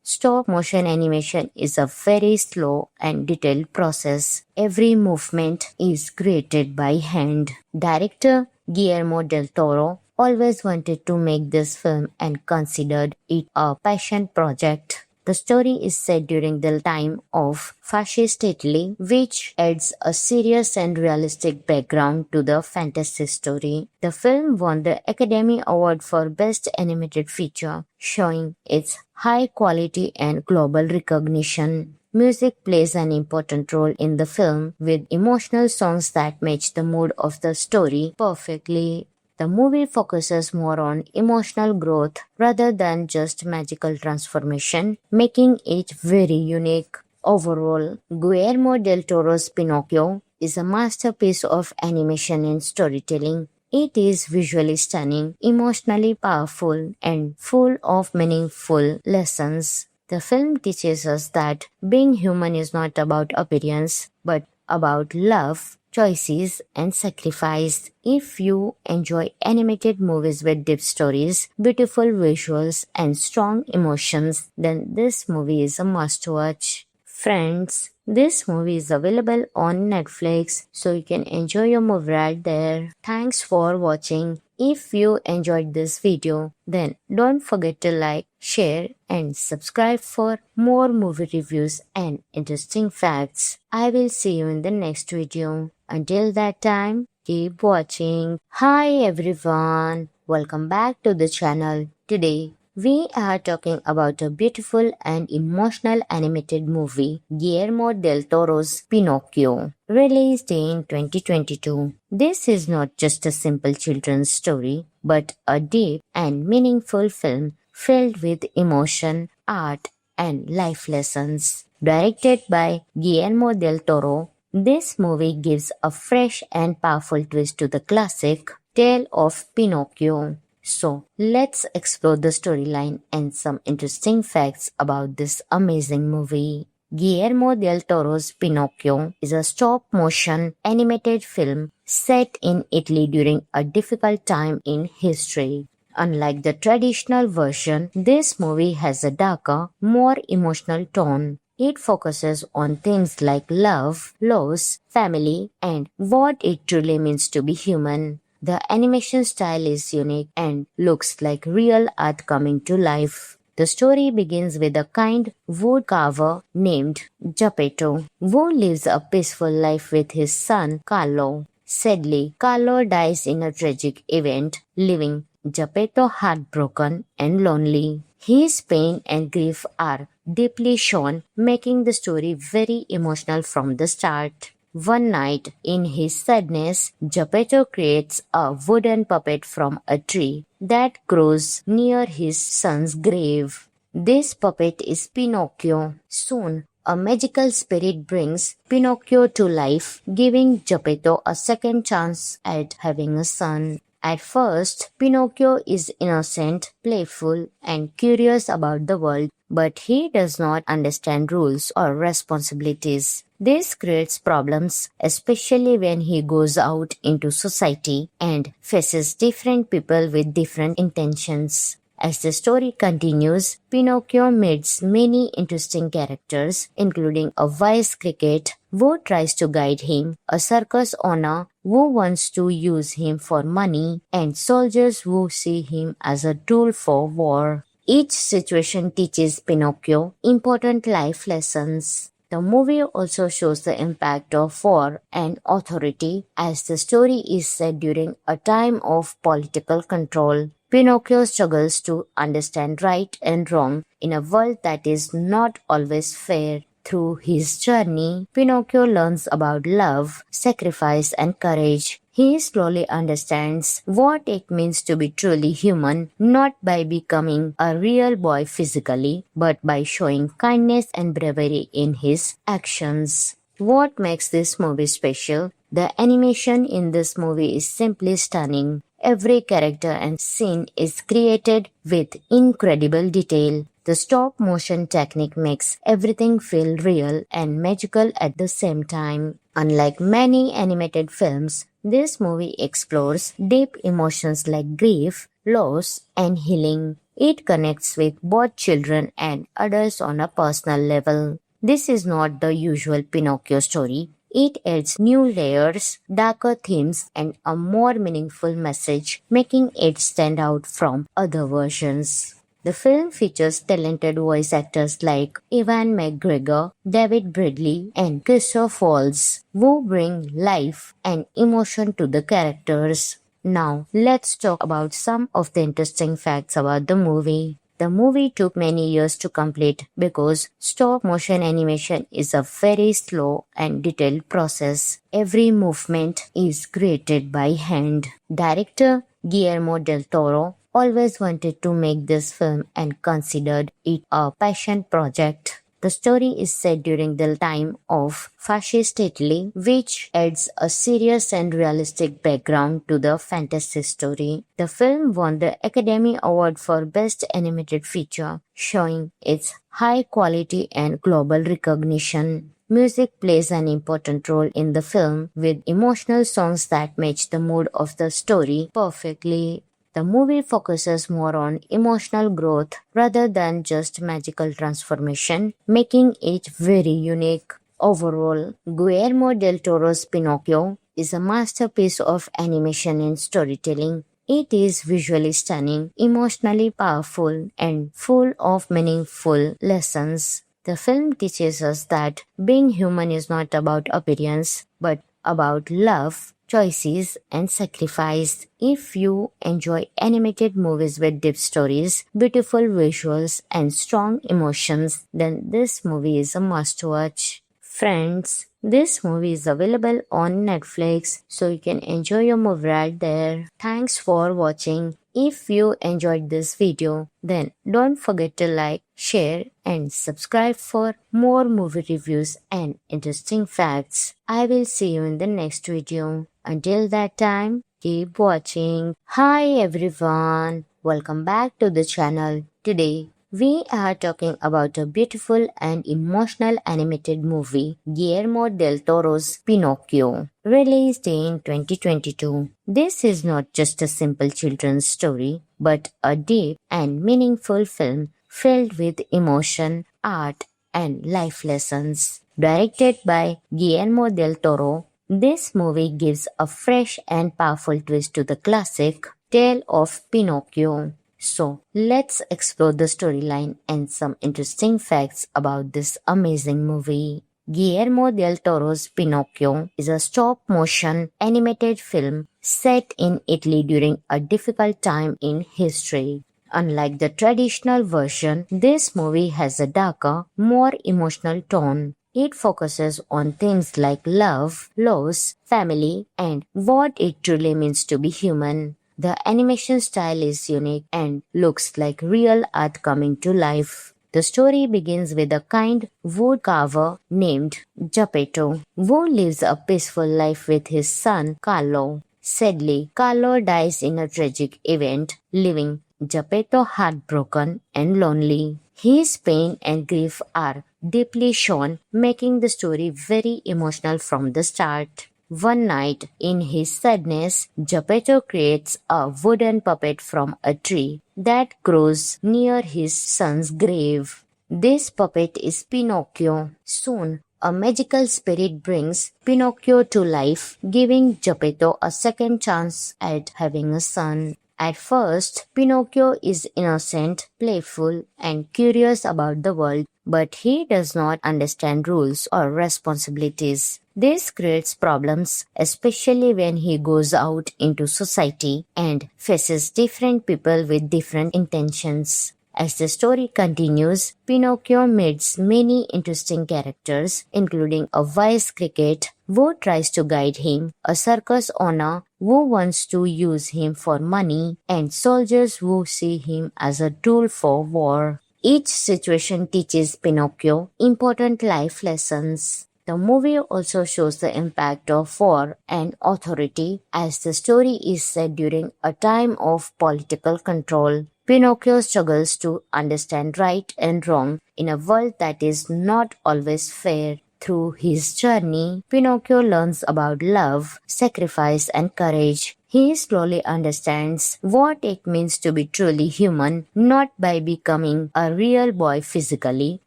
stop motion animation is a very slow and detailed process. Every movement is created by hand. Director Guillermo del Toro always wanted to make this film and considered it a passion project. The story is set during the time of fascist Italy, which adds a serious and realistic background to the fantasy story. The film won the Academy Award for Best Animated Feature, showing its high quality and global recognition. Music plays an important role in the film, with emotional songs that match the mood of the story perfectly. The movie focuses more on emotional growth rather than just magical transformation, making it very unique. Overall, Guillermo del Toro's Pinocchio is a masterpiece of animation and storytelling. It is visually stunning, emotionally powerful, and full of meaningful lessons. The film teaches us that being human is not about appearance, but about love, choices, and sacrifice. If you enjoy animated movies with deep stories, beautiful visuals, and strong emotions, then this movie is a must watch. Friends, this movie is available on Netflix, so you can enjoy your movie right there. Thanks for watching. If you enjoyed this video, then don't forget to like, share, and subscribe for more movie reviews and interesting facts. I will see you in the next video. Until that time, keep watching. Hi everyone, welcome back to the channel. Today, we are talking about a beautiful and emotional animated movie, Guillermo del Toro's Pinocchio, released in 2022. This is not just a simple children's story, but a deep and meaningful film filled with emotion, art, and life lessons. Directed by Guillermo del Toro, this movie gives a fresh and powerful twist to the classic tale of Pinocchio. So, let's explore the storyline and some interesting facts about this amazing movie. Guillermo del Toro's Pinocchio is a stop-motion animated film set in Italy during a difficult time in history. Unlike the traditional version, this movie has a darker, more emotional tone. It focuses on themes like love, loss, family, and what it truly means to be human. The animation style is unique and looks like real art coming to life. The story begins with a kind woodcarver named Geppetto, who lives a peaceful life with his son Carlo. Sadly, Carlo dies in a tragic event, leaving Geppetto heartbroken and lonely. His pain and grief are deeply shown, making the story very emotional from the start. One night, in his sadness, Geppetto creates a wooden puppet from a tree that grows near his son's grave. This puppet is Pinocchio. Soon, a magical spirit brings Pinocchio to life, giving Geppetto a second chance at having a son. At first, Pinocchio is innocent, playful, and curious about the world, but he does not understand rules or responsibilities. This creates problems, especially when he goes out into society and faces different people with different intentions. As the story continues, Pinocchio meets many interesting characters, including a wise cricket who tries to guide him, a circus owner who wants to use him for money, and soldiers who see him as a tool for war. Each situation teaches Pinocchio important life lessons. The movie also shows the impact of war and authority, as the story is set during a time of political control. Pinocchio struggles to understand right and wrong in a world that is not always fair. Through his journey, Pinocchio learns about love, sacrifice, and courage. He slowly understands what it means to be truly human, not by becoming a real boy physically, but by showing kindness and bravery in his actions. What makes this movie special? The animation in this movie is simply stunning. Every character and scene is created with incredible detail. The stop motion technique makes everything feel real and magical at the same time. Unlike many animated films, this movie explores deep emotions like grief, loss, and healing. It connects with both children and adults on a personal level. This is not the usual Pinocchio story. It adds new layers, darker themes, and a more meaningful message, making it stand out from other versions. The film features talented voice actors like Ewan McGregor, David Bradley, and Christoph Waltz, who bring life and emotion to the characters. Now, let's talk about some of the interesting facts about the movie. The movie took many years to complete because stop motion animation is a very slow and detailed process. Every movement is created by hand. Director Guillermo del Toro always wanted to make this film and considered it a passion project. The story is set during the time of fascist Italy, which adds a serious and realistic background to the fantasy story. The film won the Academy Award for Best Animated Feature, showing its high quality and global recognition. Music plays an important role in the film, with emotional songs that match the mood of the story perfectly. The movie focuses more on emotional growth rather than just magical transformation, making it very unique. Overall, Guillermo del Toro's Pinocchio is a masterpiece of animation and storytelling. It is visually stunning, emotionally powerful, and full of meaningful lessons. The film teaches us that being human is not about appearance, but about love, choices, and sacrifice. If you enjoy animated movies with deep stories, beautiful visuals, and strong emotions, then this movie is a must-watch. Friends, this movie is available on Netflix, so you can enjoy your movie right there. Thanks for watching. If you enjoyed this video, then don't forget to like, share, and subscribe for more movie reviews and interesting facts. I will see you in the next video. Until that time, keep watching. Hi everyone, welcome back to the channel. Today, we are talking about a beautiful and emotional animated movie, Guillermo del Toro's Pinocchio, released in 2022. This is not just a simple children's story, but a deep and meaningful film filled with emotion, art, and life lessons. Directed by Guillermo del Toro, this movie gives a fresh and powerful twist to the classic tale of Pinocchio. So, let's explore the storyline and some interesting facts about this amazing movie. Guillermo del Toro's Pinocchio is a stop-motion animated film set in Italy during a difficult time in history. Unlike the traditional version, this movie has a darker, more emotional tone. It focuses on themes like love, loss, family, and what it truly means to be human. The animation style is unique and looks like real art coming to life. The story begins with a kind woodcarver named Geppetto, who lives a peaceful life with his son Carlo. Sadly, Carlo dies in a tragic event, leaving Geppetto heartbroken and lonely. His pain and grief are deeply shown, making the story very emotional from the start. One night, in his sadness, Geppetto creates a wooden puppet from a tree that grows near his son's grave. This puppet is Pinocchio. Soon, a magical spirit brings Pinocchio to life, giving Geppetto a second chance at having a son. At first, Pinocchio is innocent, playful, and curious about the world, but he does not understand rules or responsibilities. This creates problems, especially when he goes out into society and faces different people with different intentions. As the story continues, Pinocchio meets many interesting characters, including a wise cricket who tries to guide him, a circus owner who wants to use him for money, and soldiers who see him as a tool for war. Each situation teaches Pinocchio important life lessons. The movie also shows the impact of war and authority as the story is set during a time of political control. Pinocchio struggles to understand right and wrong in a world that is not always fair. Through his journey, Pinocchio learns about love, sacrifice, and courage. He slowly understands what it means to be truly human, not by becoming a real boy physically,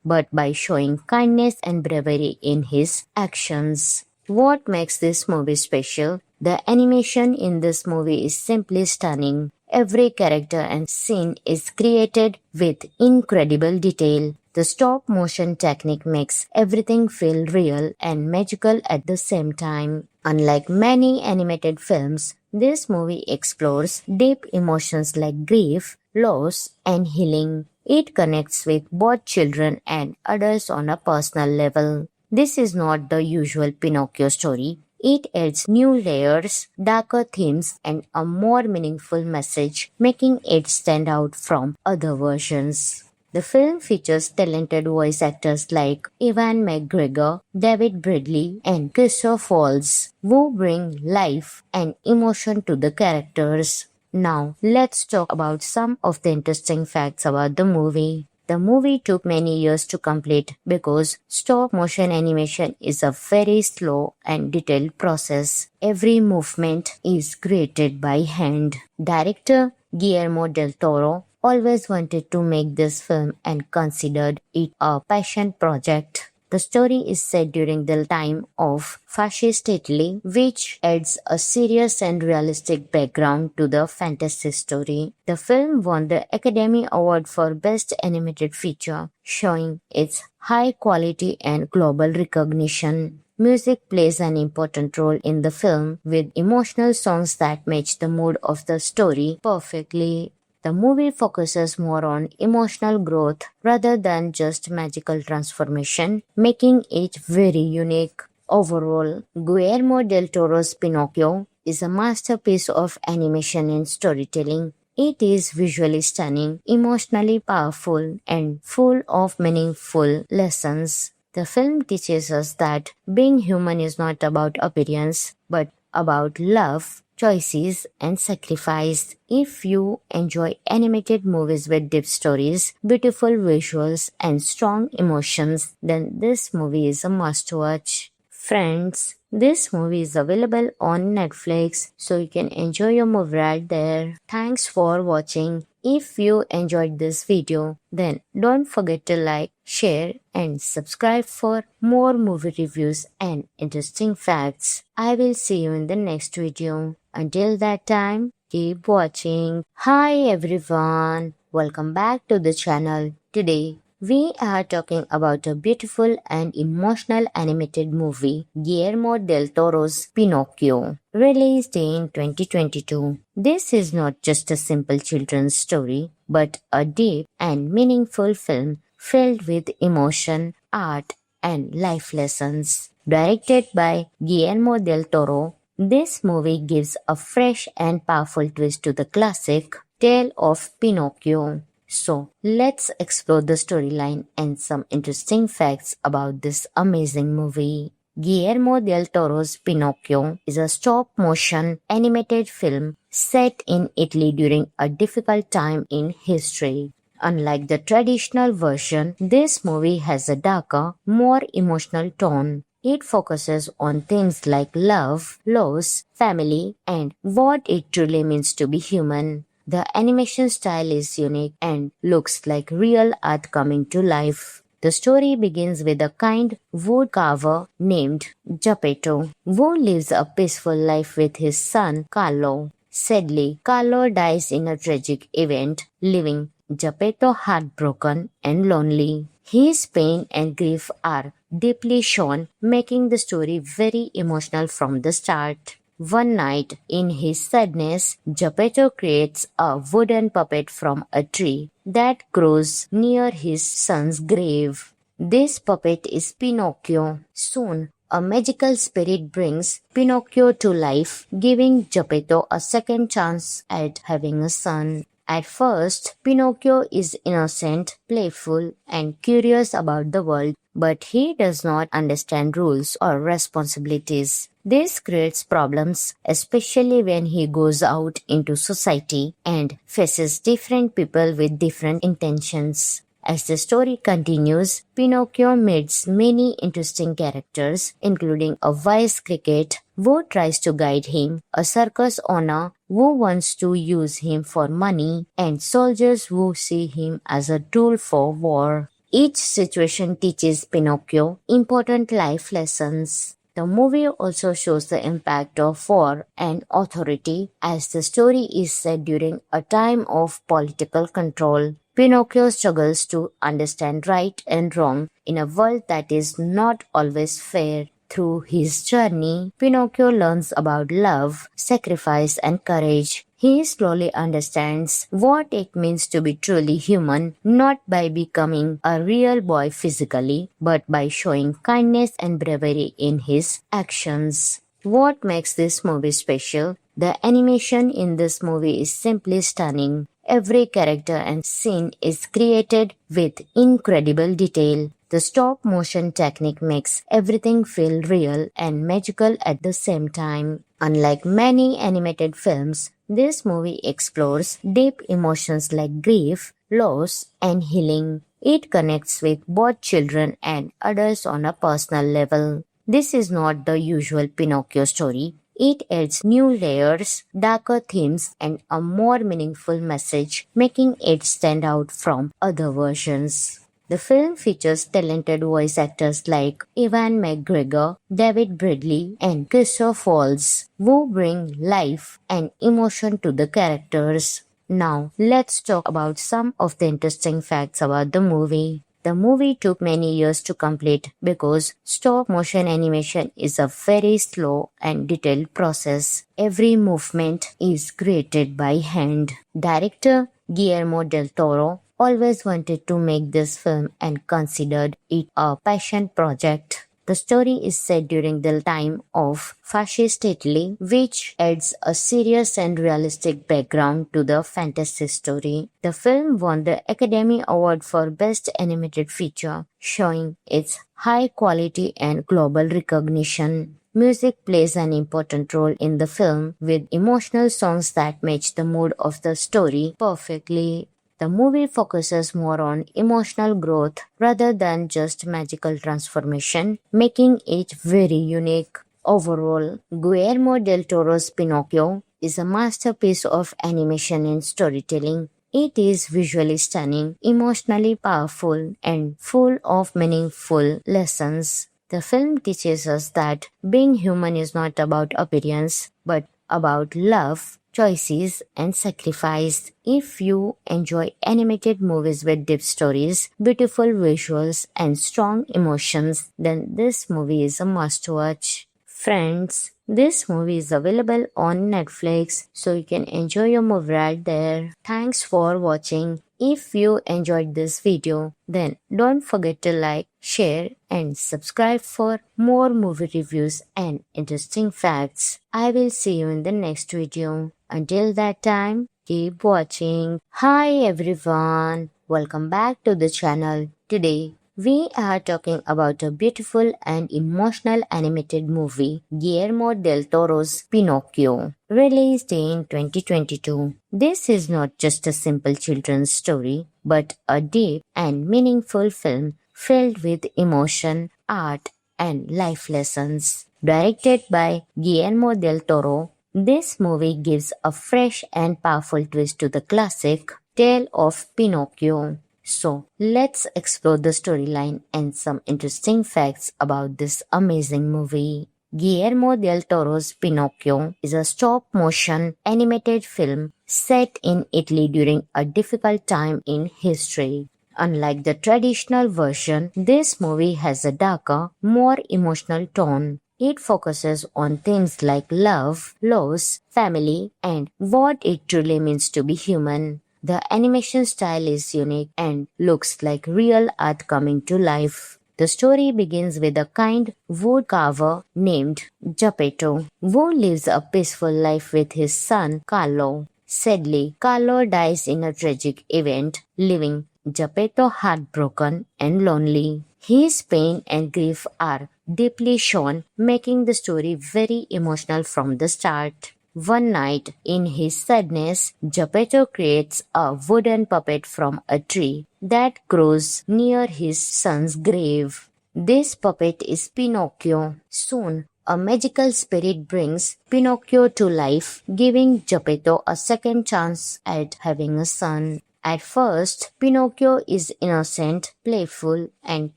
but by showing kindness and bravery in his actions. What makes this movie special? The animation in this movie is simply stunning. Every character and scene is created with incredible detail. The stop motion technique makes everything feel real and magical at the same time. Unlike many animated films, this movie explores deep emotions like grief, loss, and healing. It connects with both children and adults on a personal level. This is not the usual Pinocchio story. It adds new layers, darker themes, and a more meaningful message, making it stand out from other versions. The film features talented voice actors like Ewan McGregor, David Bradley, and Christoph Waltz, who bring life and emotion to the characters. Now, let's talk about some of the interesting facts about the movie. The movie took many years to complete because stop motion animation is a very slow and detailed process. Every movement is created by hand. Director Guillermo del Toro always wanted to make this film and considered it a passion project. The story is set during the time of fascist Italy, which adds a serious and realistic background to the fantasy story. The film won the Academy Award for Best Animated Feature, showing its high quality and global recognition. Music plays an important role in the film, with emotional songs that match the mood of the story perfectly. The movie focuses more on emotional growth rather than just magical transformation, making it very unique. Overall, Guillermo del Toro's Pinocchio is a masterpiece of animation and storytelling. It is visually stunning, emotionally powerful, and full of meaningful lessons. The film teaches us that being human is not about appearance, but about love, choices, and sacrifice. If you enjoy animated movies with deep stories, beautiful visuals, and strong emotions, then this movie is a must-watch. Friends, this movie is available on Netflix, so you can enjoy your movie right there. Thanks for watching. If you enjoyed this video, then don't forget to like, share, and subscribe for more movie reviews and interesting facts. I will see you in the next video. Until that time, keep watching. Hi everyone, welcome back to the channel. Today, we are talking about a beautiful and emotional animated movie, Guillermo del Toro's Pinocchio, released in 2022. This is not just a simple children's story, but a deep and meaningful film filled with emotion, art, and life lessons. Directed by Guillermo del Toro, this movie gives a fresh and powerful twist to the classic tale of Pinocchio. So, let's explore the storyline and some interesting facts about this amazing movie. Guillermo del Toro's Pinocchio is a stop-motion animated film set in Italy during a difficult time in history. Unlike the traditional version, this movie has a darker, more emotional tone. It focuses on themes like love, loss, family, and what it truly means to be human. The animation style is unique and looks like real art coming to life. The story begins with a kind woodcarver named Geppetto, who lives a peaceful life with his son Carlo. Sadly, Carlo dies in a tragic event, leaving Geppetto heartbroken and lonely. His pain and grief are deeply shown, making the story very emotional from the start. One night, in his sadness, Geppetto creates a wooden puppet from a tree that grows near his son's grave. This puppet is Pinocchio. Soon, A magical spirit brings Pinocchio to life, giving Geppetto a second chance at having a son. At first, Pinocchio is innocent, playful, and curious about the world, but he does not understand rules or responsibilities. This creates problems, especially when he goes out into society and faces different people with different intentions. As the story continues, Pinocchio meets many interesting characters, including a wise cricket who tries to guide him, a circus owner who wants to use him for money, and soldiers who see him as a tool for war. Each situation teaches Pinocchio important life lessons. The movie also shows the impact of war and authority, as the story is set during a time of political control. Pinocchio struggles to understand right and wrong in a world that is not always fair. Through his journey, Pinocchio learns about love, sacrifice, and courage. He slowly understands what it means to be truly human, not by becoming a real boy physically, but by showing kindness and bravery in his actions. What makes this movie special? The animation in this movie is simply stunning. Every character and scene is created with incredible detail. The stop motion technique makes everything feel real and magical at the same time. Unlike many animated films, this movie explores deep emotions like grief, loss, and healing. It connects with both children and adults on a personal level. This is not the usual Pinocchio story. It adds new layers, darker themes, and a more meaningful message, making it stand out from other versions. The film features talented voice actors like Ewan McGregor, David Bradley, and Christoph Waltz, who bring life and emotion to the characters. Now, let's talk about some of the interesting facts about the movie. The movie took many years to complete because stop-motion animation is a very slow and detailed process. Every movement is created by hand. Director Guillermo del Toro always wanted to make this film and considered it a passion project. The story is set during the time of fascist Italy, which adds a serious and realistic background to the fantasy story. The film won the Academy Award for Best Animated Feature, showing its high quality and global recognition. Music plays an important role in the film, with emotional songs that match the mood of the story perfectly. The movie focuses more on emotional growth rather than just magical transformation, making it very unique. Overall, Guillermo del Toro's Pinocchio is a masterpiece of animation and storytelling. It is visually stunning, emotionally powerful, and full of meaningful lessons. The film teaches us that being human is not about appearance, but about love, choices, and sacrifice. If you enjoy animated movies with deep stories, beautiful visuals, and strong emotions, then this movie is a must-watch. Friends, this movie is available on Netflix, so you can enjoy your movie right there. Thanks for watching. If you enjoyed this video, then don't forget to like, share, and subscribe for more movie reviews and interesting facts. I will see you in the next video. Until that time, keep watching. Hi everyone, welcome back to the channel. Today, we are talking about a beautiful and emotional animated movie, Guillermo del Toro's Pinocchio, released in 2022. This is not just a simple children's story, but a deep and meaningful film filled with emotion, art, and life lessons. Directed by Guillermo del Toro, this movie gives a fresh and powerful twist to the classic tale of Pinocchio. So, let's explore the storyline and some interesting facts about this amazing movie. Guillermo del Toro's Pinocchio is a stop-motion animated film set in Italy during a difficult time in history. Unlike the traditional version, this movie has a darker, more emotional tone. It focuses on themes like love, loss, family, and what it truly means to be human. The animation style is unique and looks like real art coming to life. The story begins with a kind woodcarver named Geppetto, who lives a peaceful life with his son Carlo. Sadly, Carlo dies in a tragic event, leaving Geppetto heartbroken and lonely. His pain and grief are deeply shown, making the story very emotional from the start. One night, in his sadness, Geppetto creates a wooden puppet from a tree that grows near his son's grave. This puppet is Pinocchio. Soon, a magical spirit brings Pinocchio to life, giving Geppetto a second chance at having a son. At first, Pinocchio is innocent, playful, and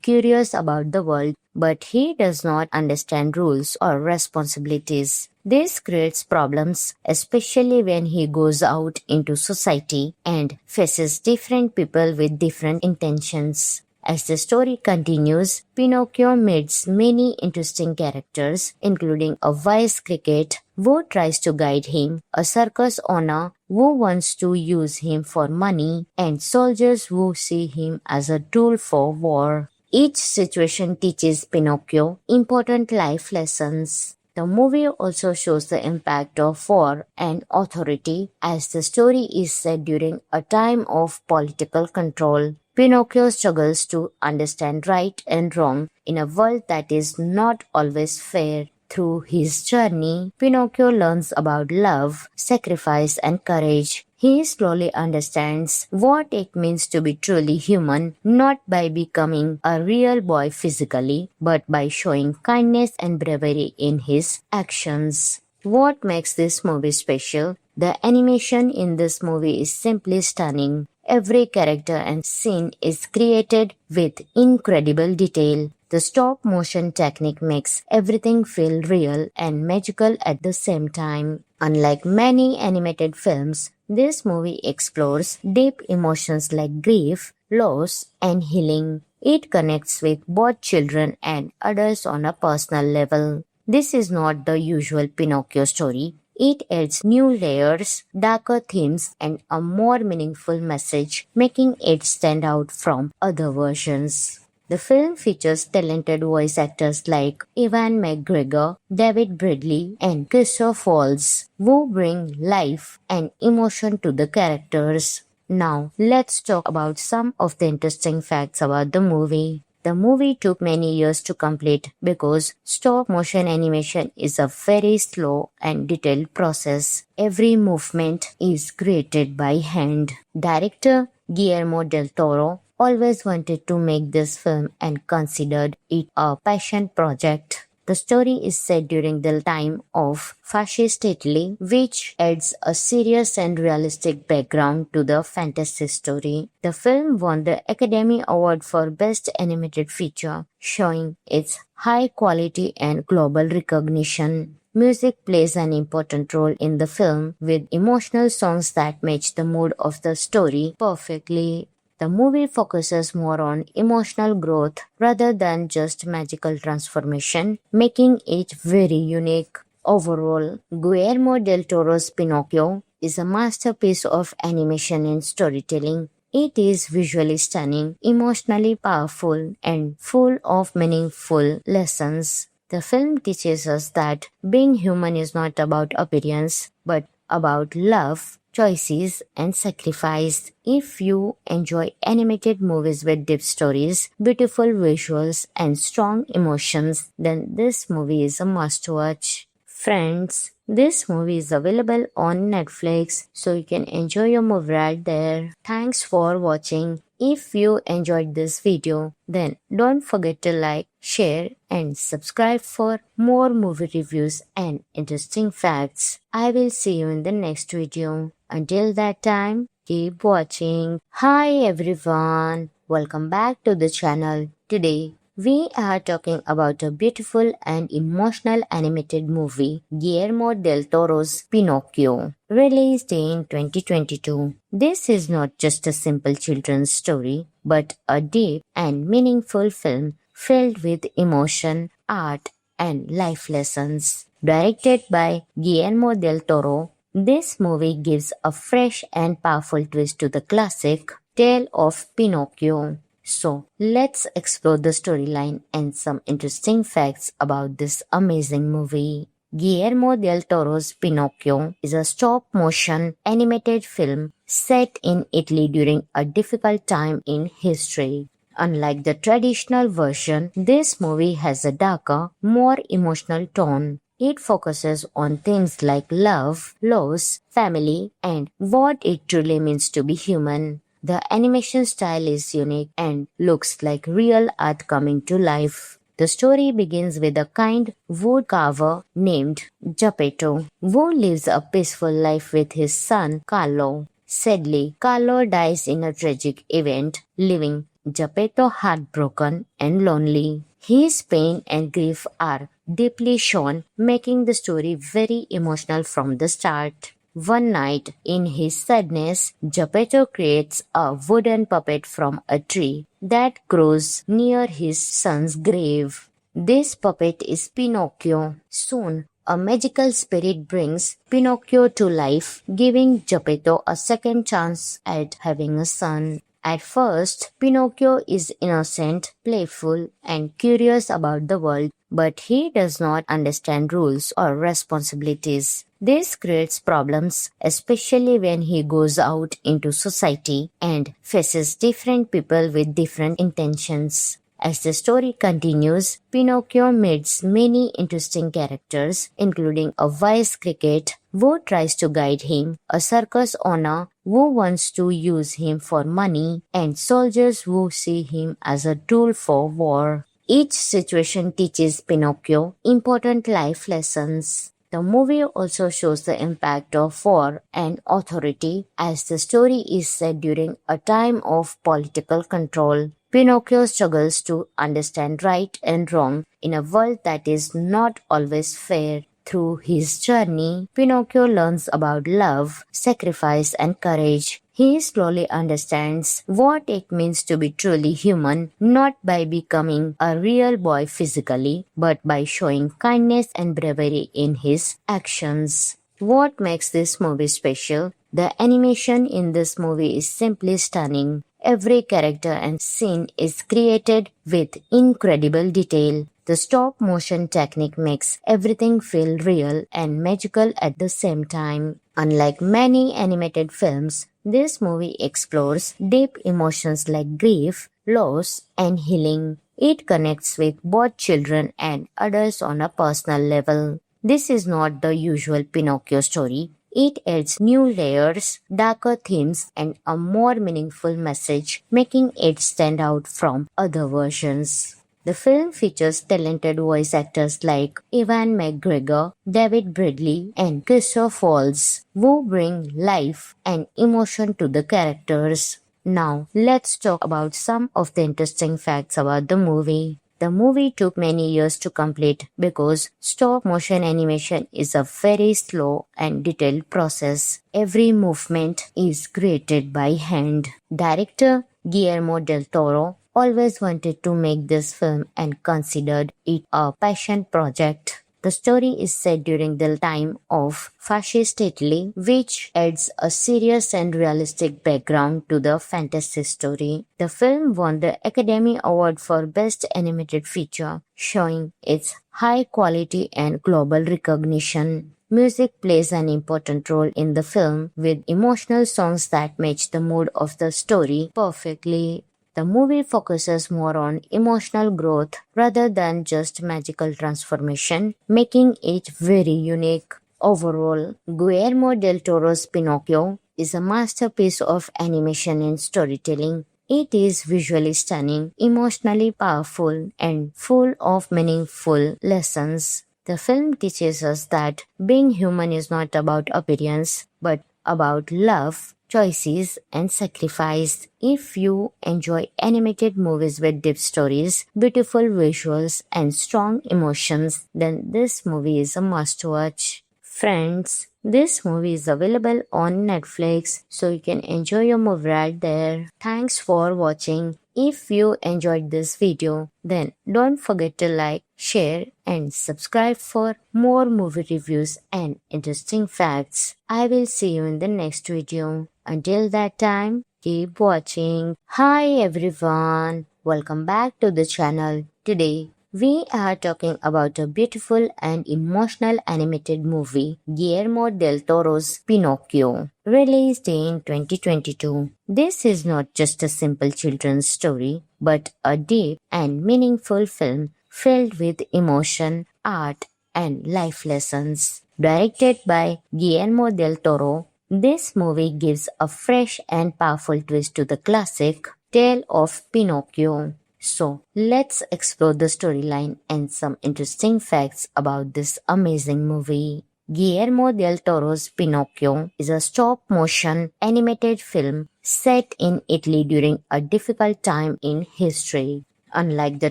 curious about the world, but he does not understand rules or responsibilities. This creates problems, especially when he goes out into society and faces different people with different intentions. As the story continues, Pinocchio meets many interesting characters, including a wise cricket who tries to guide him, a circus owner who wants to use him for money, and soldiers who see him as a tool for war. Each situation teaches Pinocchio important life lessons. The movie also shows the impact of war and authority, as the story is set during a time of political control. Pinocchio struggles to understand right and wrong in a world that is not always fair. Through his journey, Pinocchio learns about love, sacrifice, and courage. He slowly understands what it means to be truly human, not by becoming a real boy physically, but by showing kindness and bravery in his actions. What makes this movie special? The animation in this movie is simply stunning. Every character and scene is created with incredible detail. The stop motion technique makes everything feel real and magical at the same time. Unlike many animated films, this movie explores deep emotions like grief, loss, and healing. It connects with both children and adults on a personal level. This is not the usual Pinocchio story. It adds new layers, darker themes, and a more meaningful message, making it stand out from other versions. The film features talented voice actors like Ewan McGregor, David Bradley, and Christoph Waltz, who bring life and emotion to the characters. Now, let's talk about some of the interesting facts about the movie. The movie took many years to complete because stop-motion animation is a very slow and detailed process. Every movement is created by hand. Director Guillermo del Toro always wanted to make this film and considered it a passion project. The story is set during the time of fascist Italy, which adds a serious and realistic background to the fantasy story. The film won the Academy Award for Best Animated Feature, showing its high quality and global recognition. Music plays an important role in the film, with emotional songs that match the mood of the story perfectly. The movie focuses more on emotional growth rather than just magical transformation, making it very unique. Overall, Guillermo del Toro's Pinocchio is a masterpiece of animation and storytelling. It is visually stunning, emotionally powerful, and full of meaningful lessons. The film teaches us that being human is not about appearance, but about love, choices, and sacrifice. If you enjoy animated movies with deep stories, beautiful visuals, and strong emotions, then this movie is a must-watch. Friends, this movie is available on Netflix, so you can enjoy your movie right there. Thanks for watching. If you enjoyed this video, then don't forget to like, share, and subscribe for more movie reviews and interesting facts. I will see you in the next video. Until that time, keep watching. Hi everyone, welcome back to the channel. Today, we are talking about a beautiful and emotional animated movie, Guillermo del Toro's Pinocchio, released in 2022. This is not just a simple children's story, but a deep and meaningful film filled with emotion, art, and life lessons. Directed by Guillermo del Toro, this movie gives a fresh and powerful twist to the classic tale of Pinocchio. So let's explore the storyline and some interesting facts about this amazing movie. Guillermo del Toro's Pinocchio is a stop-motion animated film set in Italy during a difficult time in history. Unlike the traditional version, this movie has a darker, more emotional tone. It focuses on themes like love, loss, family, and what it truly means to be human. The animation style is unique and looks like real art coming to life. The story begins with a kind woodcarver named Geppetto, who lives a peaceful life with his son Carlo. Sadly, Carlo dies in a tragic event, leaving Geppetto heartbroken and lonely. His pain and grief are deeply shown, making the story very emotional from the start. One night, in his sadness, Geppetto creates a wooden puppet from a tree that grows near his son's grave. This puppet is Pinocchio. Soon, a magical spirit brings Pinocchio to life, giving Geppetto a second chance at having a son. At first, Pinocchio is innocent, playful, and curious about the world, but he does not understand rules or responsibilities. This creates problems, especially when he goes out into society and faces different people with different intentions. As the story continues, Pinocchio meets many interesting characters, including a wise cricket who tries to guide him, a circus owner who wants to use him for money, and soldiers who see him as a tool for war. Each situation teaches Pinocchio important life lessons. The movie also shows the impact of war and authority, as the story is set during a time of political control. Pinocchio struggles to understand right and wrong in a world that is not always fair. Through his journey, Pinocchio learns about love, sacrifice, and courage. He slowly understands what it means to be truly human, not by becoming a real boy physically, but by showing kindness and bravery in his actions. What makes this movie special? The animation in this movie is simply stunning. Every character and scene is created with incredible detail. The stop motion technique makes everything feel real and magical at the same time. Unlike many animated films, this movie explores deep emotions like grief, loss, and healing. It connects with both children and adults on a personal level. This is not the usual Pinocchio story. It adds new layers, darker themes, and a more meaningful message, making it stand out from other versions. The film features talented voice actors like Ewan McGregor, David Bradley, and Christoph Waltz, who bring life and emotion to the characters. Now, let's talk about some of the interesting facts about the movie. The movie took many years to complete because stop motion animation is a very slow and detailed process. Every movement is created by hand. Director Guillermo del Toro always wanted to make this film and considered it a passion project. The story is set during the time of fascist Italy, which adds a serious and realistic background to the fantasy story. The film won the Academy Award for Best Animated Feature, showing its high quality and global recognition. Music plays an important role in the film, with emotional songs that match the mood of the story perfectly. The movie focuses more on emotional growth rather than just magical transformation, making it very unique. Overall, Guillermo del Toro's Pinocchio is a masterpiece of animation and storytelling. It is visually stunning, emotionally powerful, and full of meaningful lessons. The film teaches us that being human is not about appearance, but about love, choices, and sacrifice. If you enjoy animated movies with deep stories, beautiful visuals, and strong emotions, then this movie is a must watch. Friends, this movie is available on Netflix, so you can enjoy your movie right there. Thanks for watching. If you enjoyed this video, then don't forget to like, share, and subscribe for more movie reviews and interesting facts. I will see you in the next video. until that time, keep watching. Hi everyone, welcome back to the channel. Today, we are talking about a beautiful and emotional animated movie, Guillermo del Toro's Pinocchio, released in 2022. This is not just a simple children's story, but a deep and meaningful film filled with emotion, art, and life lessons. Directed by Guillermo del Toro, this movie gives a fresh and powerful twist to the classic tale of Pinocchio. So, let's explore the storyline and some interesting facts about this amazing movie. Guillermo del Toro's Pinocchio is a stop-motion animated film set in Italy during a difficult time in history. Unlike the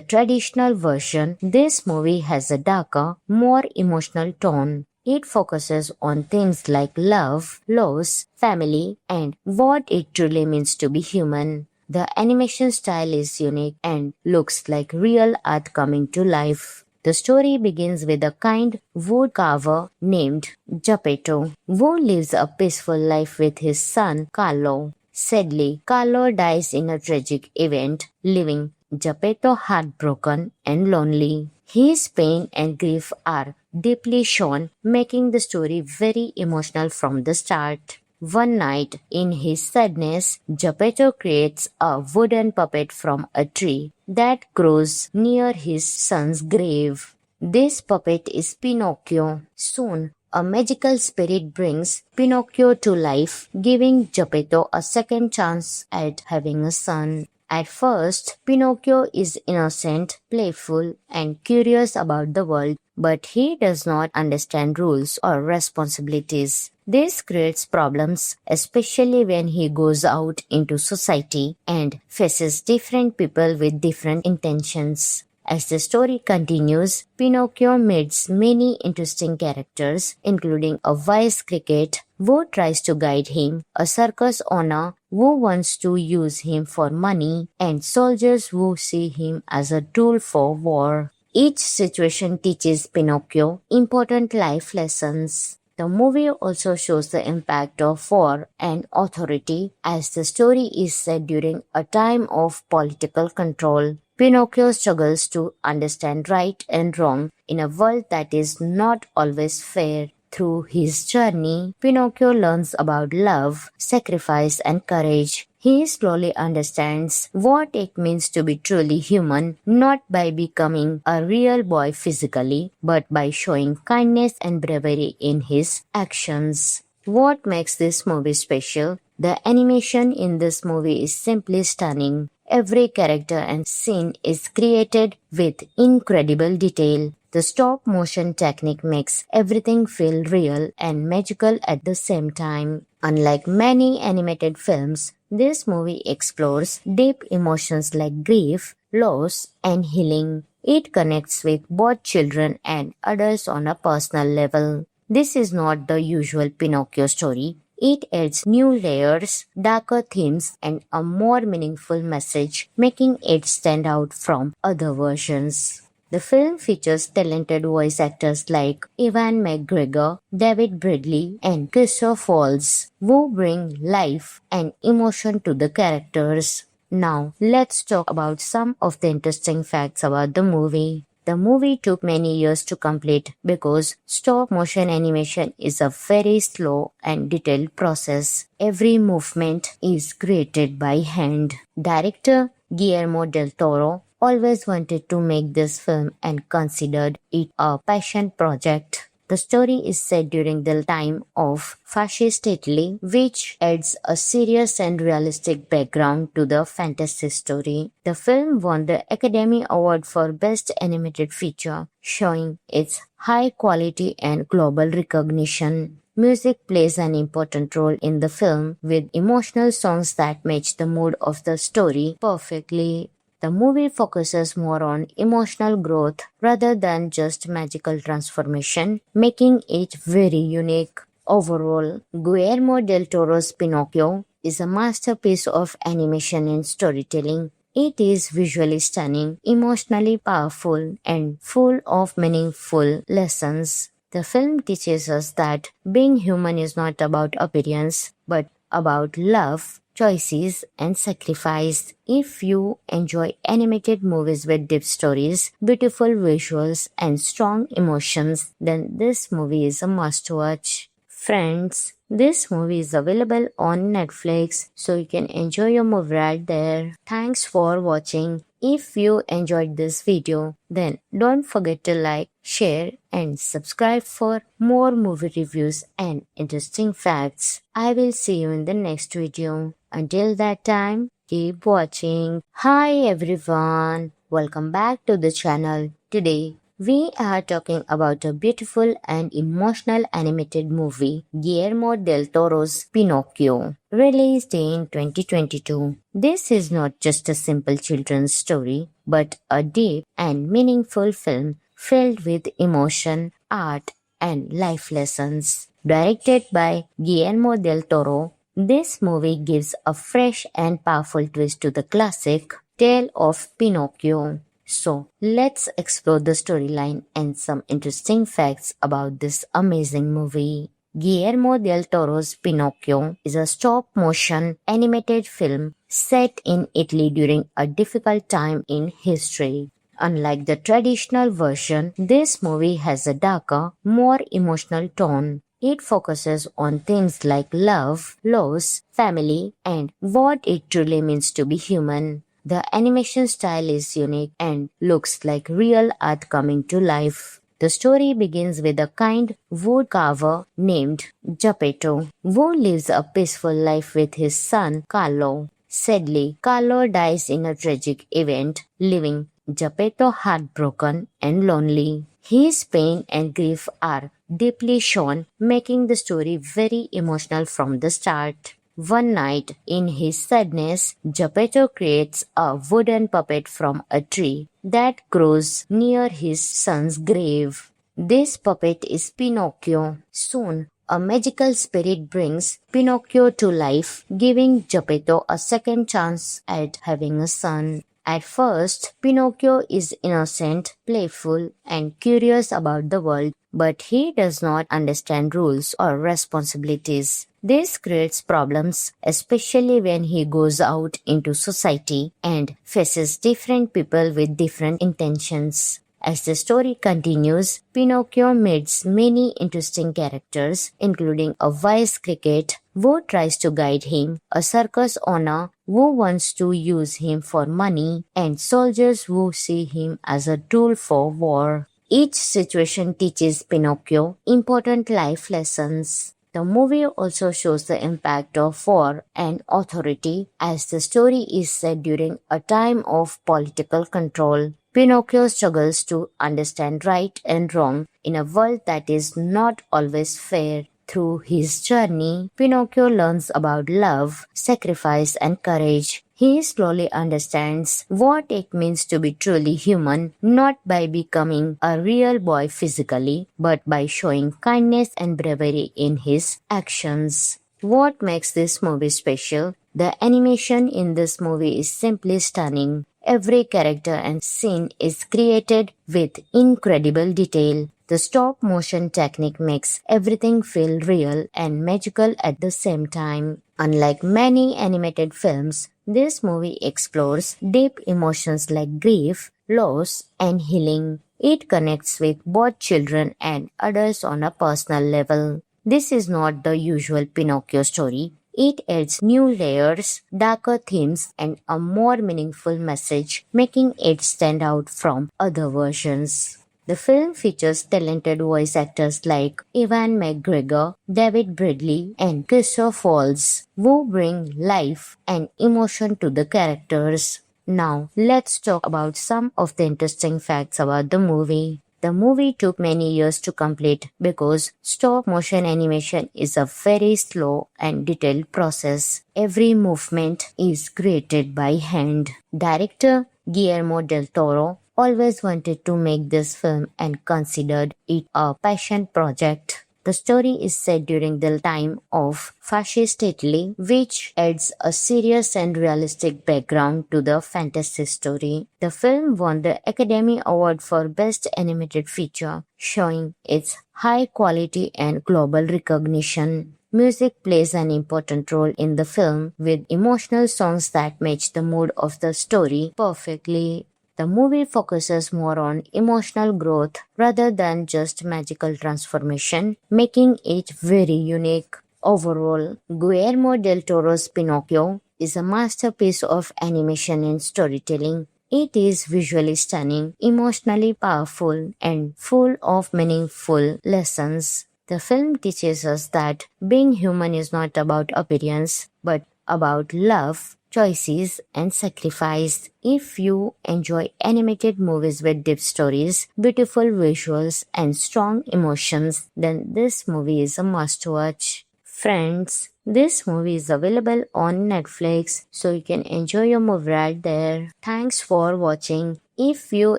traditional version, this movie has a darker, more emotional tone. It focuses on themes like love, loss, family, and what it truly means to be human. The animation style is unique and looks like real art coming to life. The story begins with a kind woodcarver named Geppetto, who lives a peaceful life with his son Carlo. Sadly, Carlo dies in a tragic event, leaving Geppetto heartbroken and lonely. His pain and grief are deeply shown, making the story very emotional from the start. One night, in his sadness, Geppetto creates a wooden puppet from a tree that grows near his son's grave. This puppet is Pinocchio. Soon, a magical spirit brings Pinocchio to life, giving Geppetto a second chance at having a son. At first, Pinocchio is innocent, playful, and curious about the world, but he does not understand rules or responsibilities. This creates problems, especially when he goes out into society and faces different people with different intentions. As the story continues, Pinocchio meets many interesting characters, including a wise cricket who tries to guide him, a circus owner who wants to use him for money, and soldiers who see him as a tool for war. Each situation teaches Pinocchio important life lessons. The movie also shows the impact of war and authority, as the story is set during a time of political control. Pinocchio struggles to understand right and wrong in a world that is not always fair. Through his journey, Pinocchio learns about love, sacrifice, and courage. He slowly understands what it means to be truly human, not by becoming a real boy physically, but by showing kindness and bravery in his actions. What makes this movie special? The animation in this movie is simply stunning. Every character and scene is created with incredible detail. The stop-motion technique makes everything feel real and magical at the same time. Unlike many animated films, this movie explores deep emotions like grief, loss, and healing. It connects with both children and adults on a personal level. This is not the usual Pinocchio story. It adds new layers, darker themes, and a more meaningful message, making it stand out from other versions. The film features talented voice actors like Ewan McGregor, David Bradley, and Christoph Waltz, who bring life and emotion to the characters. Now, let's talk about some of the interesting facts about the movie. The movie took many years to complete because stop-motion animation is a very slow and detailed process. Every movement is created by hand. Director Guillermo del Toro always wanted to make this film and considered it a passion project. The story is set during the time of fascist Italy, which adds a serious and realistic background to the fantasy story. The film won the Academy Award for Best Animated Feature, showing its high quality and global recognition. Music plays an important role in the film, with emotional songs that match the mood of the story perfectly. The movie focuses more on emotional growth rather than just magical transformation, making it very unique. Overall, Guillermo del Toro's Pinocchio is a masterpiece of animation and storytelling. It is visually stunning, emotionally powerful, and full of meaningful lessons. The film teaches us that being human is not about appearance, but about love, choices, and sacrifice. If you enjoy animated movies with deep stories, beautiful visuals, and strong emotions, then this movie is a must watch. Friends, this movie is available on Netflix, so you can enjoy your movie right there. Thanks for watching. If you enjoyed this video, then don't forget to like, share, and subscribe for more movie reviews and interesting facts. I will see you in the next video. Until that time, keep watching. Hi everyone, welcome back to the channel. Today, we are talking about a beautiful and emotional animated movie, Guillermo del Toro's Pinocchio, released in 2022. This is not just a simple children's story, but a deep and meaningful film filled with emotion, art, and life lessons. Directed by Guillermo del Toro, this movie gives a fresh and powerful twist to the classic tale of Pinocchio. So, let's explore the storyline and some interesting facts about this amazing movie. Guillermo del Toro's Pinocchio is a stop-motion animated film set in Italy during a difficult time in history. Unlike the traditional version, this movie has a darker, more emotional tone. It focuses on themes like love, loss, family, and what it truly means to be human. The animation style is unique and looks like real art coming to life. The story begins with a kind woodcarver named Geppetto, who lives a peaceful life with his son Carlo. Sadly, Carlo dies in a tragic event, leaving Geppetto heartbroken and lonely. His pain and grief are deeply shown, making the story very emotional from the start. One night, in his sadness, Geppetto creates a wooden puppet from a tree that grows near his son's grave. This puppet is Pinocchio. Soon, a magical spirit brings Pinocchio to life, giving Geppetto a second chance at having a son. At first, Pinocchio is innocent, playful, and curious about the world, but he does not understand rules or responsibilities. This creates problems, especially when he goes out into society and faces different people with different intentions. As the story continues, Pinocchio meets many interesting characters, including a wise cricket who tries to guide him, a circus owner who wants to use him for money, and soldiers who see him as a tool for war. Each situation teaches Pinocchio important life lessons. The movie also shows the impact of war and authority, as the story is set during a time of political control. Pinocchio struggles to understand right and wrong in a world that is not always fair. Through his journey, Pinocchio learns about love, sacrifice, and courage. He slowly understands what it means to be truly human, not by becoming a real boy physically, but by showing kindness and bravery in his actions. What makes this movie special? The animation in this movie is simply stunning. Every character and scene is created with incredible detail. The stop-motion technique makes everything feel real and magical at the same time. Unlike many animated films, this movie explores deep emotions like grief, loss, and healing. It connects with both children and adults on a personal level. This is not the usual Pinocchio story. It adds new layers, darker themes, and a more meaningful message, making it stand out from other versions. The film features talented voice actors like Ewan McGregor, David Bradley, and Christoph Waltz, who bring life and emotion to the characters. Now, let's talk about some of the interesting facts about the movie. The movie took many years to complete because stop-motion animation is a very slow and detailed process. Every movement is created by hand. Director Guillermo del Toro always wanted to make this film and considered it a passion project. The story is set during the time of fascist Italy, which adds a serious and realistic background to the fantasy story. The film won the Academy Award for Best Animated Feature, showing its high quality and global recognition. Music plays an important role in the film with emotional songs that match the mood of the story perfectly. The movie focuses more on emotional growth rather than just magical transformation, making it very unique. Overall, Guillermo del Toro's Pinocchio is a masterpiece of animation and storytelling. It is visually stunning, emotionally powerful, and full of meaningful lessons. The film teaches us that being human is not about appearance, but about love, choices, and sacrifice. If you enjoy animated movies with deep stories, beautiful visuals, and strong emotions, then this movie is a must watch. Friends, this movie is available on Netflix, so you can enjoy your movie right there. Thanks for watching. If you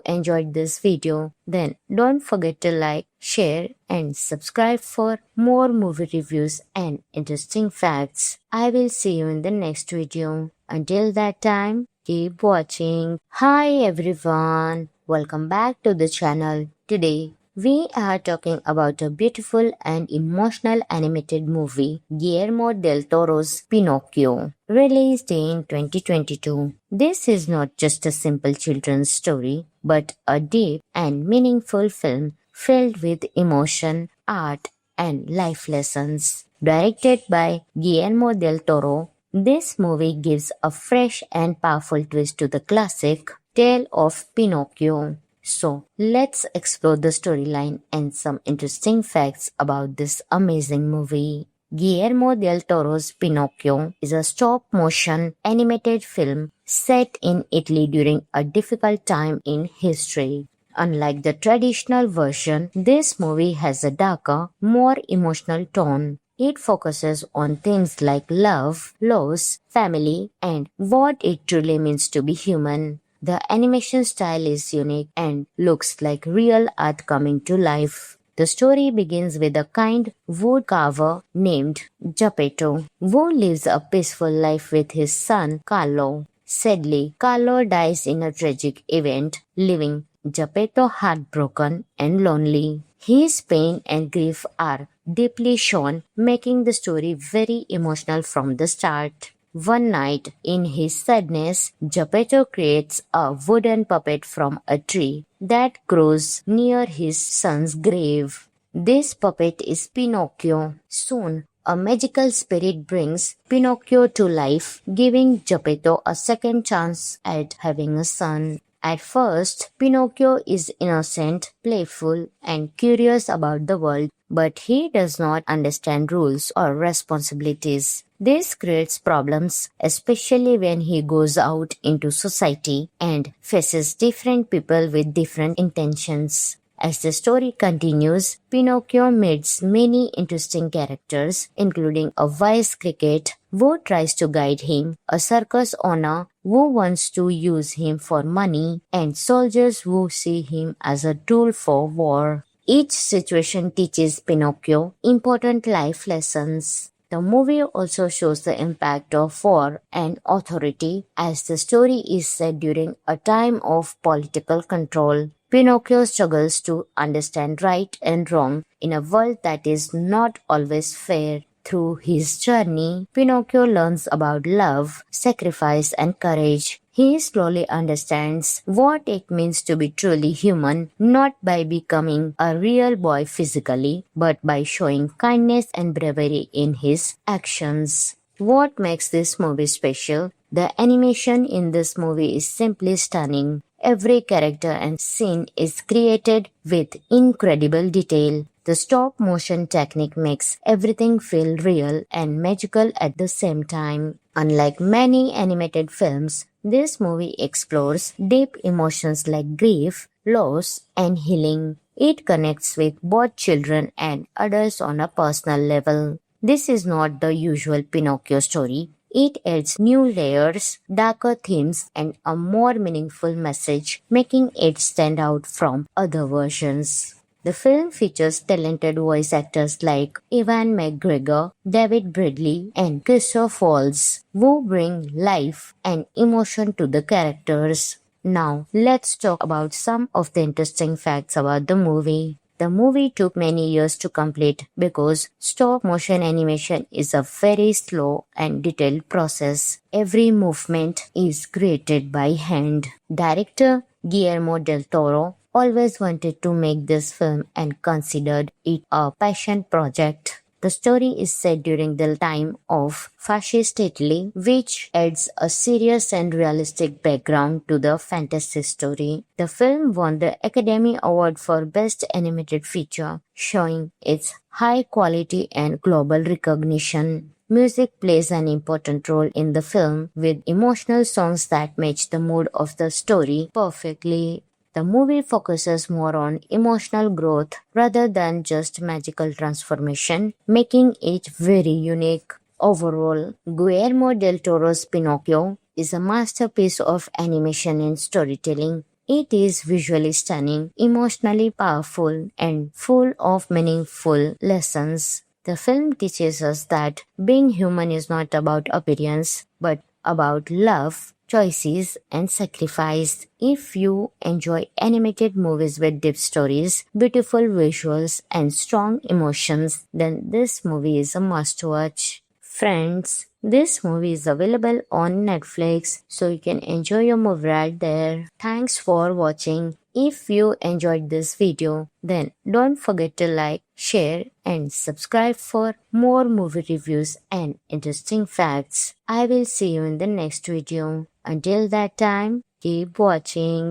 enjoyed this video, then don't forget to like, share, and subscribe for more movie reviews and interesting facts. I will see you in the next video. Until that time, keep watching. Hi everyone, welcome back to the channel. Today, we are talking about a beautiful and emotional animated movie, Guillermo del Toro's Pinocchio, released in 2022. This is not just a simple children's story, but a deep and meaningful film filled with emotion, art, and life lessons. Directed by Guillermo del Toro, this movie gives a fresh and powerful twist to the classic tale of Pinocchio. So, let's explore the storyline and some interesting facts about this amazing movie. Guillermo del Toro's Pinocchio is a stop-motion animated film set in Italy during a difficult time in history. Unlike the traditional version, this movie has a darker, more emotional tone. It focuses on themes like love, loss, family, and what it truly means to be human. The animation style is unique and looks like real art coming to life. The story begins with a kind woodcarver named Geppetto, who lives a peaceful life with his son Carlo. Sadly, Carlo dies in a tragic event, leaving Geppetto heartbroken and lonely. His pain and grief are deeply shown, making the story very emotional from the start. One night, in his sadness, Geppetto creates a wooden puppet from a tree that grows near his son's grave. This puppet is Pinocchio. Soon, a magical spirit brings Pinocchio to life, giving Geppetto a second chance at having a son. At first, Pinocchio is innocent, playful, and curious about the world, but he does not understand rules or responsibilities. This creates problems, especially when he goes out into society and faces different people with different intentions. As the story continues, Pinocchio meets many interesting characters, including a wise cricket who tries to guide him, a circus owner who wants to use him for money, and soldiers who see him as a tool for war. Each situation teaches Pinocchio important life lessons. The movie also shows the impact of war and authority, as the story is set during a time of political control. Pinocchio struggles to understand right and wrong in a world that is not always fair. Through his journey, Pinocchio learns about love, sacrifice, and courage. He slowly understands what it means to be truly human, not by becoming a real boy physically, but by showing kindness and bravery in his actions. What makes this movie special? The animation in this movie is simply stunning. Every character and scene is created with incredible detail. The stop-motion technique makes everything feel real and magical at the same time. Unlike many animated films, this movie explores deep emotions like grief, loss, and healing. It connects with both children and adults on a personal level. This is not the usual Pinocchio story. It adds new layers, darker themes, and a more meaningful message, making it stand out from other versions. The film features talented voice actors like Ewan McGregor, David Bradley, and Christoph Waltz, who bring life and emotion to the characters. Now, let's talk about some of the interesting facts about the movie. The movie took many years to complete because stop motion animation is a very slow and detailed process. Every movement is created by hand. Director Guillermo del Toro always wanted to make this film and considered it a passion project. The story is set during the time of fascist Italy, which adds a serious and realistic background to the fantasy story. The film won the Academy Award for Best Animated Feature, showing its high quality and global recognition. Music plays an important role in the film, with emotional songs that match the mood of the story perfectly. The movie focuses more on emotional growth rather than just magical transformation, making it very unique. Overall, Guillermo del Toro's Pinocchio is a masterpiece of animation and storytelling. It is visually stunning, emotionally powerful, and full of meaningful lessons. The film teaches us that being human is not about appearance, but about love, choices, and sacrifice. If you enjoy animated movies with deep stories, beautiful visuals, and strong emotions, then this movie is a must watch. Friends, this movie is available on Netflix, so you can enjoy your movie right there. Thanks for watching. If you enjoyed this video, then don't forget to like, share, and subscribe for more movie reviews and interesting facts. I will see you in the next video. Until that time, keep watching.